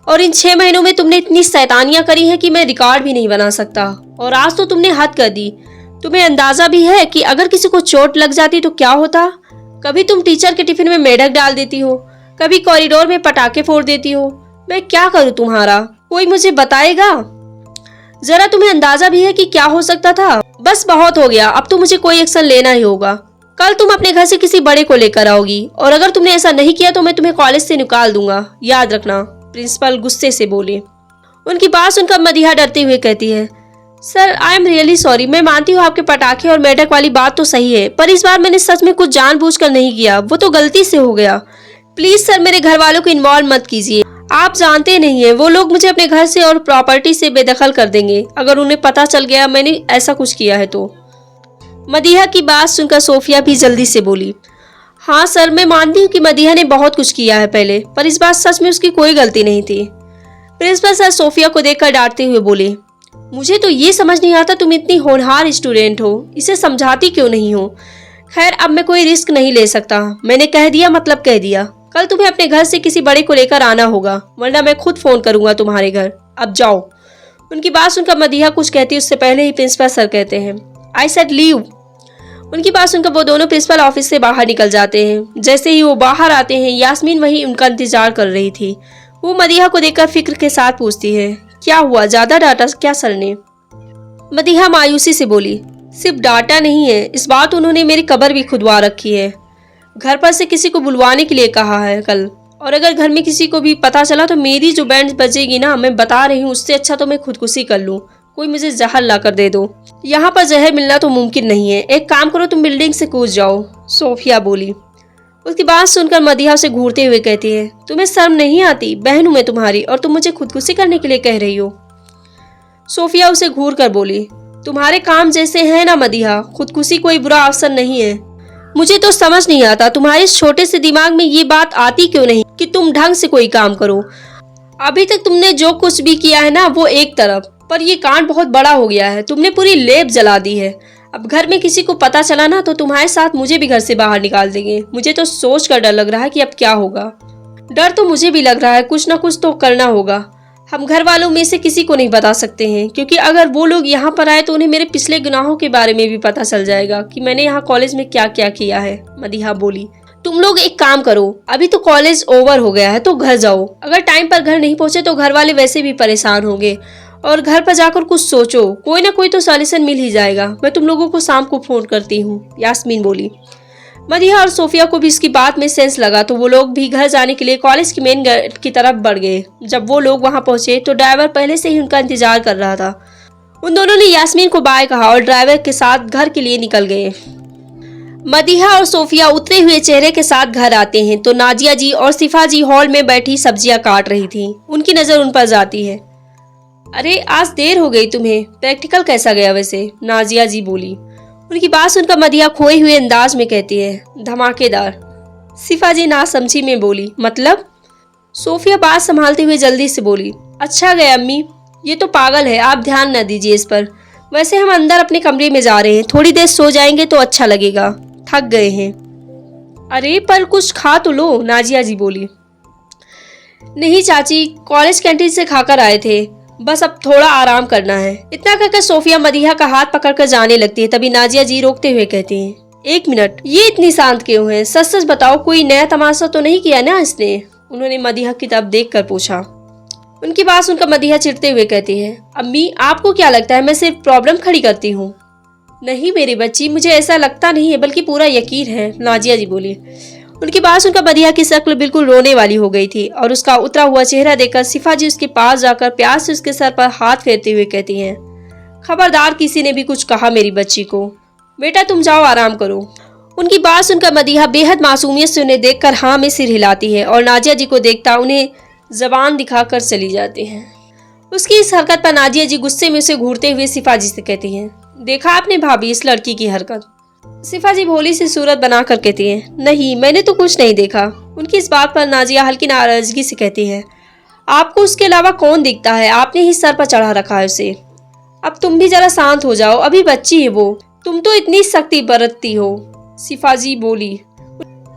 और इन 6 महीनों में तुमने इतनी शैतानियां करी है कि मैं रिकॉर्ड भी नहीं बना सकता। और आज तो तुमने हद कर दी। तुम्हें अंदाजा भी है कि अगर किसी को चोट लग जाती तो क्या होता? कभी तुम टीचर के टिफिन में मेढक डाल देती हो, कभी कॉरिडोर में पटाखे फोड़ देती हो। मैं क्या करूँ तुम्हारा? कोई मुझे बताएगा? जरा तुम्हें अंदाजा भी है कि क्या हो सकता था? बस बहुत हो गया, अब तो मुझे कोई एक्शन लेना ही होगा। कल तुम अपने घर से किसी बड़े को लेकर आओगी और अगर तुमने ऐसा नहीं किया तो मैं तुम्हें कॉलेज से निकाल दूंगा, याद रखना, प्रिंसिपल गुस्से से बोली। उनकी बात सुनकर मदीहा डरते हुए कहती है, sir I am really sorry. मैं मानती हूँ आपके पटाखे और मेढक वाली बात तो सही है, पर इस बार मैंने सच में कुछ जानबूझकर नहीं किया, वो तो गलती से हो गया। प्लीज सर मेरे घर वालों को इन्वॉल्व मत कीजिए। आप जानते नहीं है वो लोग मुझे अपने घर से और प्रॉपर्टी से बेदखल कर देंगे अगर उन्हें पता चल गया मैंने ऐसा कुछ किया है तो। मदीहा की बात सुनकर सोफिया भी जल्दी से बोली, हाँ सर मैं मानती हूँ कि मदीहा ने बहुत कुछ किया है पहले, पर इस बार सच में उसकी कोई गलती नहीं थी। प्रिंसिपल सर सोफिया को देखकर डांटते हुए बोले, मुझे तो ये समझ नहीं आता तुम इतनी होनहार स्टूडेंट हो, इसे समझाती क्यों नहीं हो। खैर अब मैं कोई रिस्क नहीं ले सकता, मैंने कह दिया मतलब कह दिया। कल तुम्हें अपने घर से किसी बड़े को लेकर आना होगा वरना मैं खुद फोन करूंगा तुम्हारे घर। अब जाओ। उनकी बात सुनकर मदीहा कुछ कहती उससे पहले ही प्रिंसिपल सर कहते हैं, आई सेड लीव। उनकी बात सुनकर वो दोनों प्रिंसिपल ऑफिस से बाहर निकल जाते हैं। जैसे ही वो बाहर आते हैं यास्मीन वहीं उनका इंतजार कर रही थी। वो मदीहा को देखकर फिक्र के साथ पूछती है, क्या हुआ, ज्यादा डांटा क्या सर ने? मदीहा मायूसी से बोली, सिर्फ डांटा नहीं है, इस बार तो उन्होंने मेरी कब्र भी खुदवा रखी है। घर पर से किसी को बुलवाने के लिए कहा है कल, और अगर घर में किसी को भी पता चला तो मेरी जो बैंड बजेगी ना, मैं बता रही हूँ, उससे अच्छा तो मैं खुदकुशी कर लूँ। कोई मुझे जहर ला कर दे दो। यहाँ पर जहर मिलना तो मुमकिन नहीं है, एक काम करो तुम बिल्डिंग से कूद जाओ, सोफिया बोली। उसकी बात सुनकर मदीहा उसे घूरते हुए कहती है, तुम्हें शर्म नहीं आती? बहन हूं मैं तुम्हारी और तुम मुझे खुदकुशी करने के लिए कह रही हो। सोफिया उसे घूर कर बोली, तुम्हारे काम जैसे है ना मदीहा, खुदकुशी कोई बुरा अवसर नहीं है। मुझे तो समझ नहीं आता तुम्हारे इस छोटे से दिमाग में ये बात आती क्यों नहीं कि तुम ढंग से कोई काम करो। अभी तक तुमने जो कुछ भी किया है ना वो एक तरफ, पर ये कांड बहुत बड़ा हो गया है, तुमने पूरी लेब जला दी है। अब घर में किसी को पता चला ना तो तुम्हारे साथ मुझे भी घर से बाहर निकाल देंगे। मुझे तो सोच कर डर लग रहा है कि अब क्या होगा। डर तो मुझे भी लग रहा है, कुछ ना कुछ तो करना होगा। हम घर वालों में से किसी को नहीं बता सकते हैं, क्योंकि अगर वो लोग यहाँ पर आए तो उन्हें मेरे पिछले गुनाहों के बारे में भी पता चल जाएगा कि मैंने यहाँ कॉलेज में क्या क्या किया है। मदीहा बोली, तुम लोग एक काम करो, अभी तो कॉलेज ओवर हो गया है तो घर जाओ। अगर टाइम पर घर नहीं पहुंचे तो घर वाले वैसे भी परेशान होंगे, और घर पर जाकर कुछ सोचो, कोई ना कोई तो सॉल्यूशन मिल ही जाएगा। मैं तुम लोगों को शाम को फोन करती हूँ, यास्मीन बोली। मदीहा और सोफिया को भी इसकी बात में सेंस लगा तो वो लोग भी घर जाने के लिए कॉलेज की मेन गेट की तरफ बढ़ गए। जब वो लोग वहां पहुंचे तो ड्राइवर पहले से ही उनका इंतजार कर रहा था। उन दोनों ने यास्मीन को बाय कहा और ड्राइवर के साथ घर के लिए निकल गए। मदीहा और सोफिया उतरे हुए चेहरे के साथ घर आते हैं तो नाजिया जी और सिफा जी हॉल में बैठी सब्जियां काट रही थी। उनकी नजर उन पर जाती है। अरे आज देर हो गई तुम्हें, प्रैक्टिकल कैसा गया वैसे? नाजिया जी बोली। उनकी बात सुनकर मदीहा खोए हुए अंदाज में कहती है, धमाकेदार। सिफा जी नासमझी में बोली, मतलब? सोफिया बात संभालते हुए जल्दी से बोली, अच्छा गया अम्मी, ये तो पागल है, आप ध्यान न दीजिए इस पर। वैसे हम अंदर अपने कमरे में जा रहे हैं, थोड़ी देर सो जाएंगे तो अच्छा लगेगा, थक गए हैं। अरे पर कुछ खा तो लो, नाजिया जी बोली। नहीं चाची, कॉलेज कैंटीन से खाकर आए थे, बस अब थोड़ा आराम करना है। इतना कहकर सोफिया मदीहा का हाथ पकड़कर जाने लगती है। तभी नाजिया जी रोकते हुए कहती हैं, एक मिनट, ये इतनी शांत क्यों है? सच सच बताओ, कोई नया तमाशा तो नहीं किया ना इसने? उन्होंने मदीहा की तरफ देखकर पूछा। उनकी बात सुनकर मदीहा चिढ़ते हुए कहती है, अम्मी आपको क्या लगता है मैं सिर्फ प्रॉब्लम खड़ी करती हूँ? नहीं मेरी बच्ची, मुझे ऐसा लगता नहीं है, बल्कि पूरा यकीन है, नाजिया जी बोली। उनकी बात सुनकर मदीहा की शक्ल बिल्कुल रोने वाली हो गई थी और उसका उतरा हुआ चेहरा देखकर सिफा जी उसके पास जाकर प्यार से उसके सर पर हाथ फेरते हुए कहती हैं, खबरदार किसी ने भी कुछ कहा मेरी बच्ची को, बेटा तुम जाओ आराम करो। उनकी बात सुनकर मदीहा बेहद मासूमियत से उन्हें देखकर हाँ में सिर हिलाती है और नाजिया जी को देखता उन्हें जबान दिखाकर चली जाती है। उसकी इस हरकत पर नाजिया जी गुस्से में उसे घूरते हुए सिफा जी से कहती हैं, देखा आपने भाभी इस लड़की की हरकत? सिफा जी भोली सी सूरत बनाकर कहती है, नहीं मैंने तो कुछ नहीं देखा। उनकी इस बात पर नाजिया हल्की नाराजगी से कहती है, आपको उसके अलावा कौन दिखता है? आपने ही सर पर चढ़ा रखा है उसे। अब तुम भी जरा शांत हो जाओ, अभी बच्ची है वो, तुम तो इतनी सख्ती बरतती हो, सिफा जी बोली।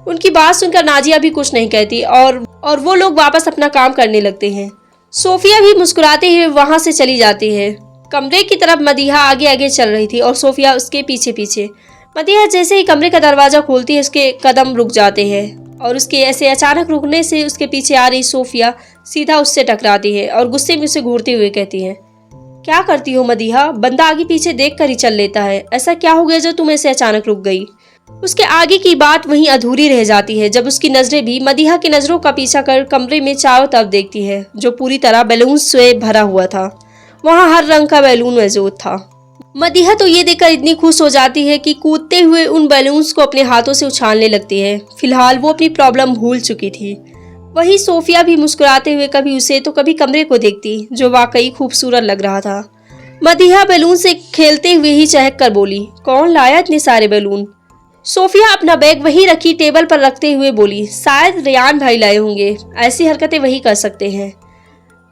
उनकी बात सुनकर नाजिया भी कुछ नहीं कहती और वो लोग वापस अपना काम करने लगते हैं। सोफिया भी मुस्कुराते हुए वहां से चली जाती है। कमरे की तरफ मदीहा आगे आगे चल रही थी और सोफिया उसके पीछे पीछे। मदीहा जैसे ही कमरे का दरवाजा खोलती है उसके कदम रुक जाते हैं और उसके ऐसे अचानक रुकने से उसके पीछे आ रही सोफिया सीधा उससे टकराती है और गुस्से में उसे घूरते हुए कहती है, क्या करती हो मदीहा? बंदा आगे पीछे देख कर ही चल लेता है, ऐसा क्या हो गया जो तुम ऐसे अचानक रुक गई? उसके आगे की बात वहीं अधूरी रह जाती है जब उसकी नजरें भी मदीहा की नजरों का पीछा कर कमरे में चारों तरफ देखती है, जो पूरी तरह बैलून से भरा हुआ था। वहाँ हर रंग का बैलून मौजूद था। मदीहा तो ये देखकर इतनी खुश हो जाती है कि कूदते हुए उन बैलून्स को अपने हाथों से उछालने लगती है। फिलहाल वो अपनी प्रॉब्लम भूल चुकी थी। वही सोफिया भी मुस्कुराते हुए कभी उसे तो कभी कमरे को देखती, जो वाकई खूबसूरत लग रहा था। मदीहा बैलून से खेलते हुए ही चहक कर बोली, कौन लाया इतने सारे बैलून? सोफिया अपना बैग वहीं रखी टेबल पर रखते हुए बोली, शायद रेयान भाई लाए होंगे, ऐसी हरकतें वही कर सकते हैं।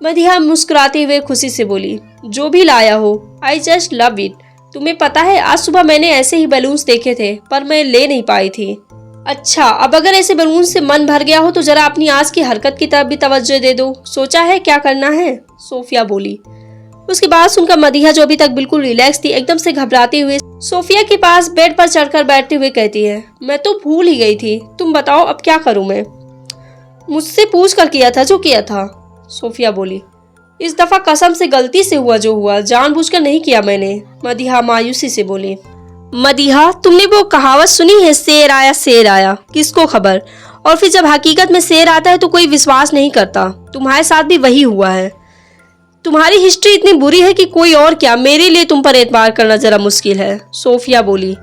मदीहा मुस्कुराते हुए खुशी से बोली, जो भी लाया हो, आई जस्ट लव इट। तुम्हें पता है आज सुबह मैंने ऐसे ही बैलून्स देखे थे पर मैं ले नहीं पाई थी। अच्छा, अब अगर ऐसे बैलून से मन भर गया हो तो जरा अपनी आज की हरकत की तरफ भी तवज्जो दे दो। सोचा है क्या करना है? सोफिया बोली। उसकी बात सुनकर मदीहा, जो अभी तक बिल्कुल रिलैक्स थी, एकदम से घबराते हुए सोफिया के पास बेड पर चढ़कर बैठते हुए कहती है, मैं तो भूल ही गई थी, तुम बताओ अब क्या करूं मैं? मुझसे पूछ कर किया था जो किया था, सोफिया बोली। इस दफा कसम से गलती से हुआ जो हुआ, जानबूझकर नहीं किया मैंने, मदीहा मायूसी से बोली। मदीहा, तुमने वो कहावत सुनी है, शेर आया किसको खबर? और फिर जब हकीकत में शेर आता है तो कोई विश्वास नहीं करता। तुम्हारे साथ भी वही हुआ है। तुम्हारी हिस्ट्री इतनी बुरी है कि कोई और क्या, मेरे लिए तुम पर एतबार करना जरा मुश्किल है, सोफिया बोली।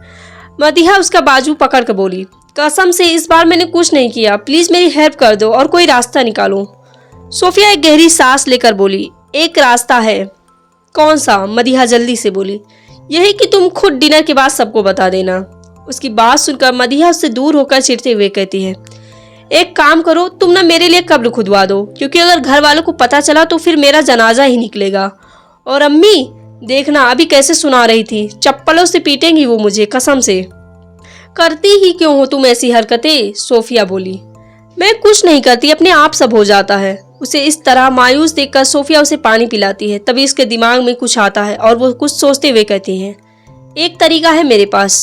मदीहा उसका बाजू पकड़ कर बोली, कसम से इस बार मैंने कुछ नहीं किया, प्लीज मेरी हेल्प कर दो और कोई रास्ता निकालो। सोफिया एक गहरी सांस लेकर बोली, एक रास्ता है। कौन सा? मदीहा जल्दी से बोली। यही कि तुम खुद डिनर के बाद सबको बता देना। उसकी बात सुनकर मदीहा उससे दूर होकर चिढ़ते हुए कहती है, एक काम करो, तुम ना मेरे लिए कब्र खुदवा दो, क्योंकि अगर घर वालों को पता चला तो फिर मेरा जनाजा ही निकलेगा। और अम्मी देखना अभी कैसे सुना रही थी, चप्पलों से पीटेंगी वो मुझे, कसम से। करती ही क्यों हो तुम ऐसी हरकतें? सोफिया बोली। मैं कुछ नहीं करती, अपने आप सब हो जाता है। उसे इस तरह मायूस देखकर सोफिया उसे पानी पिलाती है। तभी उसके दिमाग में कुछ आता है और वो कुछ सोचते हुए कहती है, एक तरीका है मेरे पास।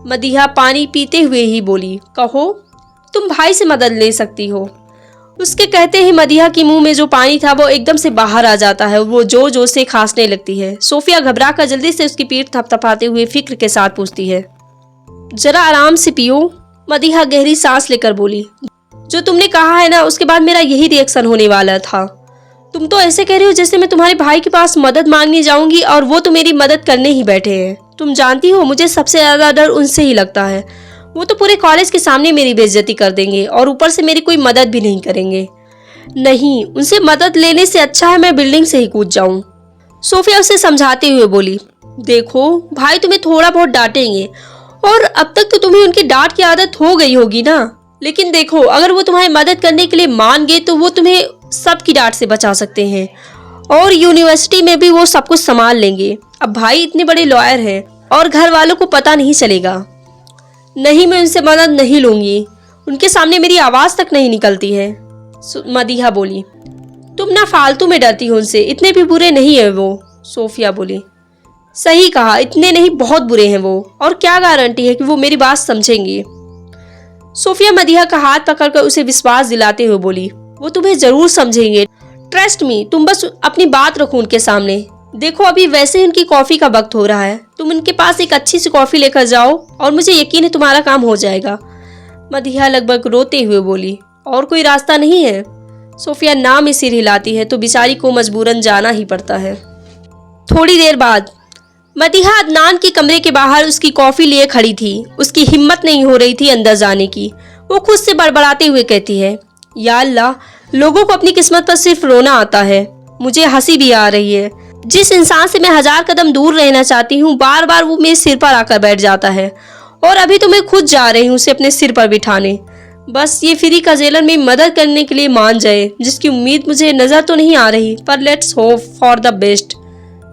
मदीहा पानी पीते हुए ही बोली, कहो। तुम भाई से मदद ले सकती हो। उसके कहते ही मदीहा के मुंह में जो पानी था वो एकदम से बाहर आ जाता है। वो जोर जोर से खांसने लगती है। सोफिया घबरा कर जल्दी से उसकी पीठ थपथपाते हुए फिक्र के साथ पूछती है, जरा आराम से पियो। मदीहा गहरी सांस लेकर बोली, जो तुमने कहा है ना, उसके बाद मेरा यही रिएक्शन होने वाला था। तुम तो ऐसे कह रही हो जैसे मैं तुम्हारे भाई के पास मदद मांगने जाऊंगी और वो तो मेरी मदद करने ही बैठे हैं। तुम जानती हो मुझे सबसे ज्यादा डर उनसे ही लगता है। वो तो पूरे कॉलेज के सामने मेरी बेइज्जती कर देंगे और ऊपर से मेरी कोई मदद भी नहीं करेंगे। नहीं, उनसे मदद लेने से अच्छा है मैं बिल्डिंग से ही कूद जाऊं। सोफिया उसे समझाते हुए बोली, देखो भाई तुम्हें थोड़ा बहुत डांटेंगे और अब तक तो तुम्हें उनकी डांट की आदत हो गई होगी ना, लेकिन देखो अगर वो तुम्हारी मदद करने के लिए मान गए तो वो तुम्हें सबकी डांट से बचा सकते हैं और यूनिवर्सिटी में भी वो सब कुछ संभाल लेंगे। अब भाई इतने बड़े लॉयर हैं और घर वालों को पता नहीं चलेगा। नहीं, मैं उनसे मदद नहीं लूंगी, उनके सामने मेरी आवाज तक नहीं निकलती है, मदीहा बोली। तुम ना फालतू में डरती हो उनसे, इतने भी बुरे नहीं है वो, सोफिया बोली। सही कहा, इतने नहीं बहुत बुरे हैं वो, और क्या गारंटी है कि वो मेरी बात समझेंगे। सोफिया मदीहा का हाथ पकड़कर उसे विश्वास दिलाते हुए बोली, वो तुम्हें जरूर समझेंगे, ट्रस्ट मी, तुम बस अपनी बात रखो उनके सामने। देखो अभी वैसे ही उनकी कॉफी का वक्त हो रहा है, तुम उनके पास एक अच्छी सी कॉफी लेकर जाओ और मुझे यकीन है तुम्हारा काम हो जाएगा। मदीहा लगभग रोते हुए बोली, और कोई रास्ता नहीं है? सोफिया नाम में सिर हिलाती है तो बेचारी को मजबूरन जाना ही पड़ता है। थोड़ी देर बाद मदीहा अदनान के कमरे के बाहर उसकी कॉफी लिए खड़ी थी। उसकी हिम्मत नहीं हो रही थी अंदर जाने की। वो खुद से बड़बड़ाते हुए कहती है, या अल्लाह, लोगों को अपनी किस्मत पर सिर्फ रोना आता है। मुझे हंसी भी आ रही है। जिस इंसान से मैं 1000 कदम दूर रहना चाहती हूँ, बार बार वो मेरे सिर पर आकर बैठ जाता है और अभी तो मैं खुद जा रही हूँ उसे अपने सिर पर बिठाने। बस ये फ्री का जेलर में मदद करने के लिए मान जाए, जिसकी उम्मीद मुझे नजर तो नहीं आ रही, पर let's hope for the best.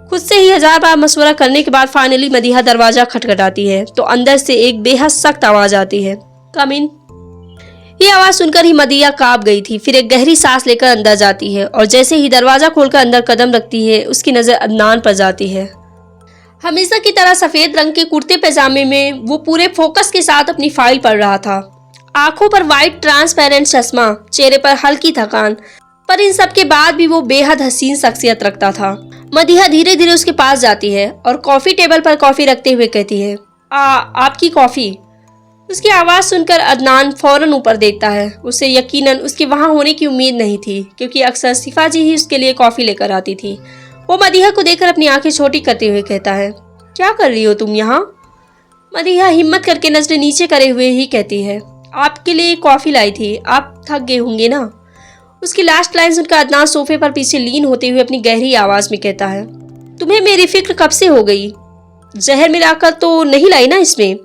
खुद से ही 1000 बार मशवरा करने के बाद फाइनली मदीहा दरवाजा खटखटाती है तो अंदर से एक बेहद सख्त आवाज आती है, कम इन। ये आवाज सुनकर ही मदीहा कांप गई थी। फिर एक गहरी सांस लेकर अंदर जाती है और जैसे ही दरवाजा खोलकर अंदर कदम रखती है उसकी नजर अदनान पर जाती है। हमेशा की तरह सफेद रंग के कुर्ते पैजामे में वो पूरे फोकस के साथ अपनी फाइल पढ़ रहा था। आंखों पर वाइट ट्रांसपेरेंट चश्मा, चेहरे पर हल्की थकान, पर इन सब के बाद भी वो बेहद हसीन शख्सियत रखता था। मदीहा धीरे धीरे उसके पास जाती है और कॉफी टेबल पर कॉफी रखते हुए कहती है, आपकी कॉफी। उसकी आवाज़ सुनकर अदनान फौरन ऊपर देखता है। उसे यकीनन उसके वहाँ होने की उम्मीद नहीं थी, क्योंकि अक्सर सिफाजी ही उसके लिए कॉफ़ी लेकर आती थी। वो मदीहा को देखकर अपनी आंखें छोटी करते हुए कहता है, क्या कर रही हो तुम यहाँ? मदीहा हिम्मत करके नजरें नीचे करे हुए ही कहती है, आपके लिए कॉफ़ी लाई थी, आप थक गए होंगे ना। उसकी लास्ट लाइन सुनकर अदनान सोफे पर पीछे लीन होते हुए अपनी गहरी आवाज़ में कहता है, तुम्हें मेरी फिक्र कब से हो गई? जहर मिलाकर तो नहीं लाई ना इसमें?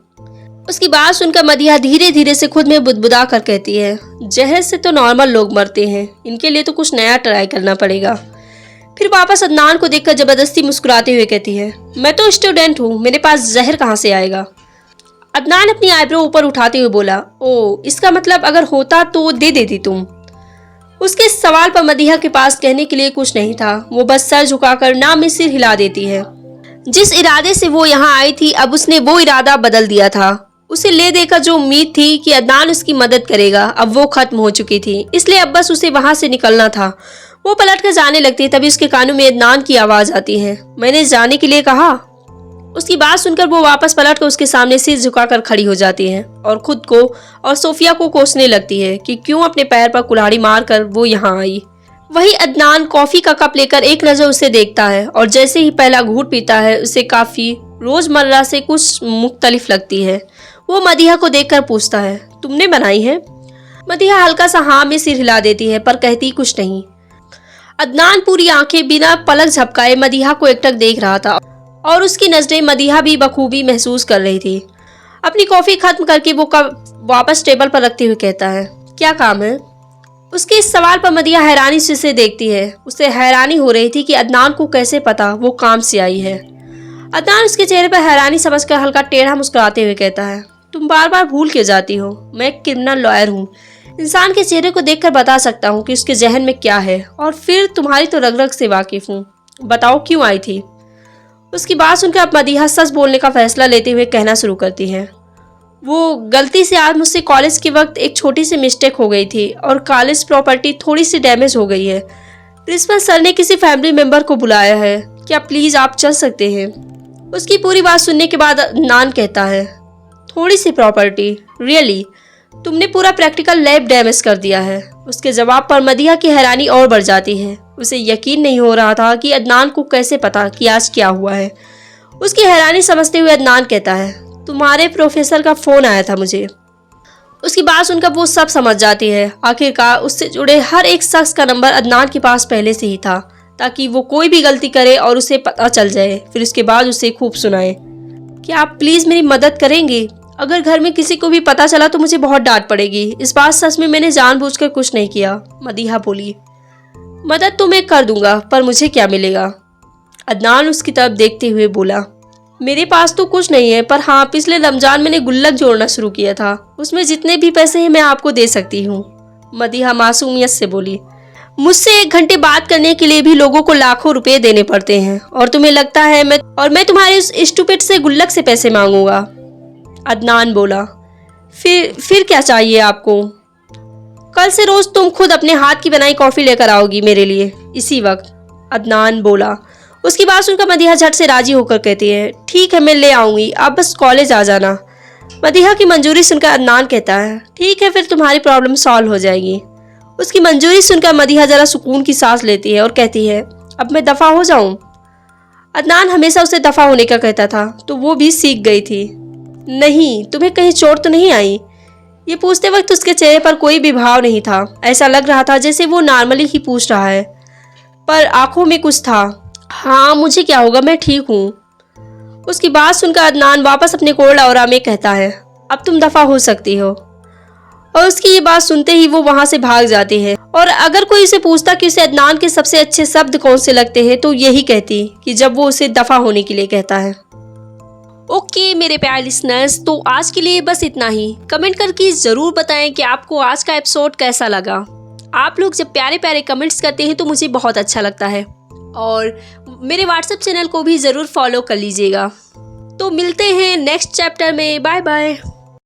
उसकी बात सुनकर मदीहा धीरे धीरे से खुद में बुदबुदा कर कहती है, जहर से तो नॉर्मल लोग मरते हैं, इनके लिए तो कुछ नया ट्राई करना पड़ेगा। फिर वापस अदनान को देखकर जबरदस्ती मुस्कुराते हुए कहती है, मैं तो स्टूडेंट हूँ, मेरे पास जहर कहाँ से आएगा? अदनान अपनी आईब्रो ऊपर उठाते हुए बोला, ओ इसका मतलब अगर होता तो दे देती तुम। उसके सवाल पर मदीहा के पास कहने के लिए कुछ नहीं था। वो बस सर झुकाकर ना में सिर हिला देती है। जिस इरादे से वो यहाँ आई थी, अब उसने वो इरादा बदल दिया था। उसे ले देकर जो उम्मीद थी कि अदनान उसकी मदद करेगा, अब वो खत्म हो चुकी थी। इसलिए अब बस उसे वहां से निकलना था। वो पलट कर जाने लगती है, तभी उसके कानों में अदनान की आवाज आती है, मैंने जाने के लिए कहा। उसकी बात सुनकर वो वापस पलट कर उसके सामने सिर झुकाकर खड़ी हो जाती है और खुद को और सोफिया को कोसने लगती है कि क्यों अपने पैर पर कुल्हाड़ी मारकर वो यहाँ आई। वही अदनान कॉफी का कप लेकर एक नजर उसे देखता है और जैसे ही पहला घूंट पीता है, उसे काफी रोजमर्रा से कुछ मुख्तलिफ लगती है। वो मदीहा को देखकर पूछता है, तुमने बनाई है? मदीहा हल्का सा हाँ में सिर हिला देती है, पर कहती कुछ नहीं। अदनान पूरी आंखें बिना पलक झपकाए मदीहा को एकटक देख रहा था और उसकी नजरें मदीहा भी बखूबी महसूस कर रही थी। अपनी कॉफी खत्म करके वो कप वापस टेबल पर रखते हुए कहता है, क्या काम है? उसके इस सवाल पर मदीहा हैरानी से उसे देखती है। उसे हैरानी हो रही थी कि अदनान को कैसे पता वो काम से आई है। अदनान उसके चेहरे पर हैरानी समझकर हल्का टेढ़ा मुस्कुराते हुए कहता है, तुम बार बार भूल के जाती हो, मैं एक क्रिमिनल लॉयर हूँ। इंसान के चेहरे को देखकर बता सकता हूँ कि उसके जहन में क्या है, और फिर तुम्हारी तो रग रग से वाकिफ हूँ। बताओ क्यों आई थी? उसकी बात सुनकर अब मदीहा सच बोलने का फैसला लेते हुए कहना शुरू करती है, वो गलती से आज मुझसे कॉलेज के वक्त एक छोटी सी मिस्टेक हो गई थी और कॉलेज प्रॉपर्टी थोड़ी सी डैमेज हो गई है। प्रिंसिपल सर ने किसी फैमिली मेंबर को बुलाया है, क्या प्लीज़ आप चल सकते हैं? उसकी पूरी बात सुनने के बाद नान कहता है, थोड़ी सी प्रॉपर्टी? रियली? तुमने पूरा प्रैक्टिकल लैब डैमेज कर दिया है। उसके जवाब पर मदीहा की हैरानी और बढ़ जाती है। उसे यकीन नहीं हो रहा था कि अदनान को कैसे पता कि आज क्या हुआ है। उसकी हैरानी समझते हुए अदनान कहता है, तुम्हारे प्रोफेसर का फ़ोन आया था मुझे। उसकी बात सुनकर वो सब समझ जाती है। आखिरकार उससे जुड़े हर एक शख्स का नंबर अदनान के पास पहले से ही था, ताकि वो कोई भी गलती करे और उसे पता चल जाए, फिर उसके बाद उसे खूब सुनाए। क्या आप प्लीज़ मेरी मदद करेंगे? अगर घर में किसी को भी पता चला तो मुझे बहुत डांट पड़ेगी। इस बात सच में मैंने जानबूझकर कुछ नहीं किया। मदीहा बोली, मदद तो मैं कर दूंगा, पर मुझे क्या मिलेगा? अदनान उसकी तरफ देखते हुए बोला, मेरे पास तो कुछ नहीं है, पर हाँ पिछले रमजान मैंने गुल्लक जोड़ना शुरू किया था, उसमें जितने भी पैसे हैं मैं आपको दे सकती हूँ। मदीहा मासूमियत से बोली, मुझसे 1 घंटे बात करने के लिए भी लोगों को लाखों रुपए देने पड़ते हैं, और तुम्हें लगता है मैं तुम्हारे उस स्टूपिड से गुल्लक से पैसे मांगूंगा? अदनान बोला, फिर क्या चाहिए आपको? कल से रोज तुम खुद अपने हाथ की बनाई कॉफी लेकर आओगी मेरे लिए इसी वक्त। अदनान बोला। उसकी बात सुनकर मदीहा झट से राजी होकर कहती है, ठीक है मैं ले आऊंगी, आप बस कॉलेज आ जाना। मदीहा की मंजूरी सुनकर अदनान कहता है, ठीक है फिर तुम्हारी प्रॉब्लम सॉल्व हो जाएगी। उसकी मंजूरी सुनकर मदीहा जरा सुकून की सांस लेती है और कहती है, अब मैं दफा हो जाऊं? अदनान हमेशा उसे दफा होने का कहता था, तो वो भी सीख गई थी। नहीं, तुम्हें कहीं चोट तो नहीं आई? ये पूछते वक्त उसके चेहरे पर कोई भी भाव नहीं था। ऐसा लग रहा था जैसे वो नॉर्मली ही पूछ रहा है, पर आंखों में कुछ था। हाँ मुझे क्या होगा, मैं ठीक हूँ। उसकी बात सुनकर अदनान वापस अपने कोल्ड ऑरा में कहता है, अब तुम दफा हो सकती हो। और उसकी ये बात सुनते ही वो वहां से भाग जाती है। और अगर कोई उसे पूछता कि उसे अदनान के सबसे अच्छे शब्द कौन से लगते हैं, तो यही कहती कि जब वो उसे दफा होने के लिए कहता है। ओके मेरे प्यारे लिसनर्स, तो आज के लिए बस इतना ही। कमेंट करके ज़रूर बताएं कि आपको आज का एपिसोड कैसा लगा। आप लोग जब प्यारे प्यारे कमेंट्स करते हैं तो मुझे बहुत अच्छा लगता है। और मेरे व्हाट्सएप चैनल को भी ज़रूर फॉलो कर लीजिएगा। तो मिलते हैं नेक्स्ट चैप्टर में। Bye bye.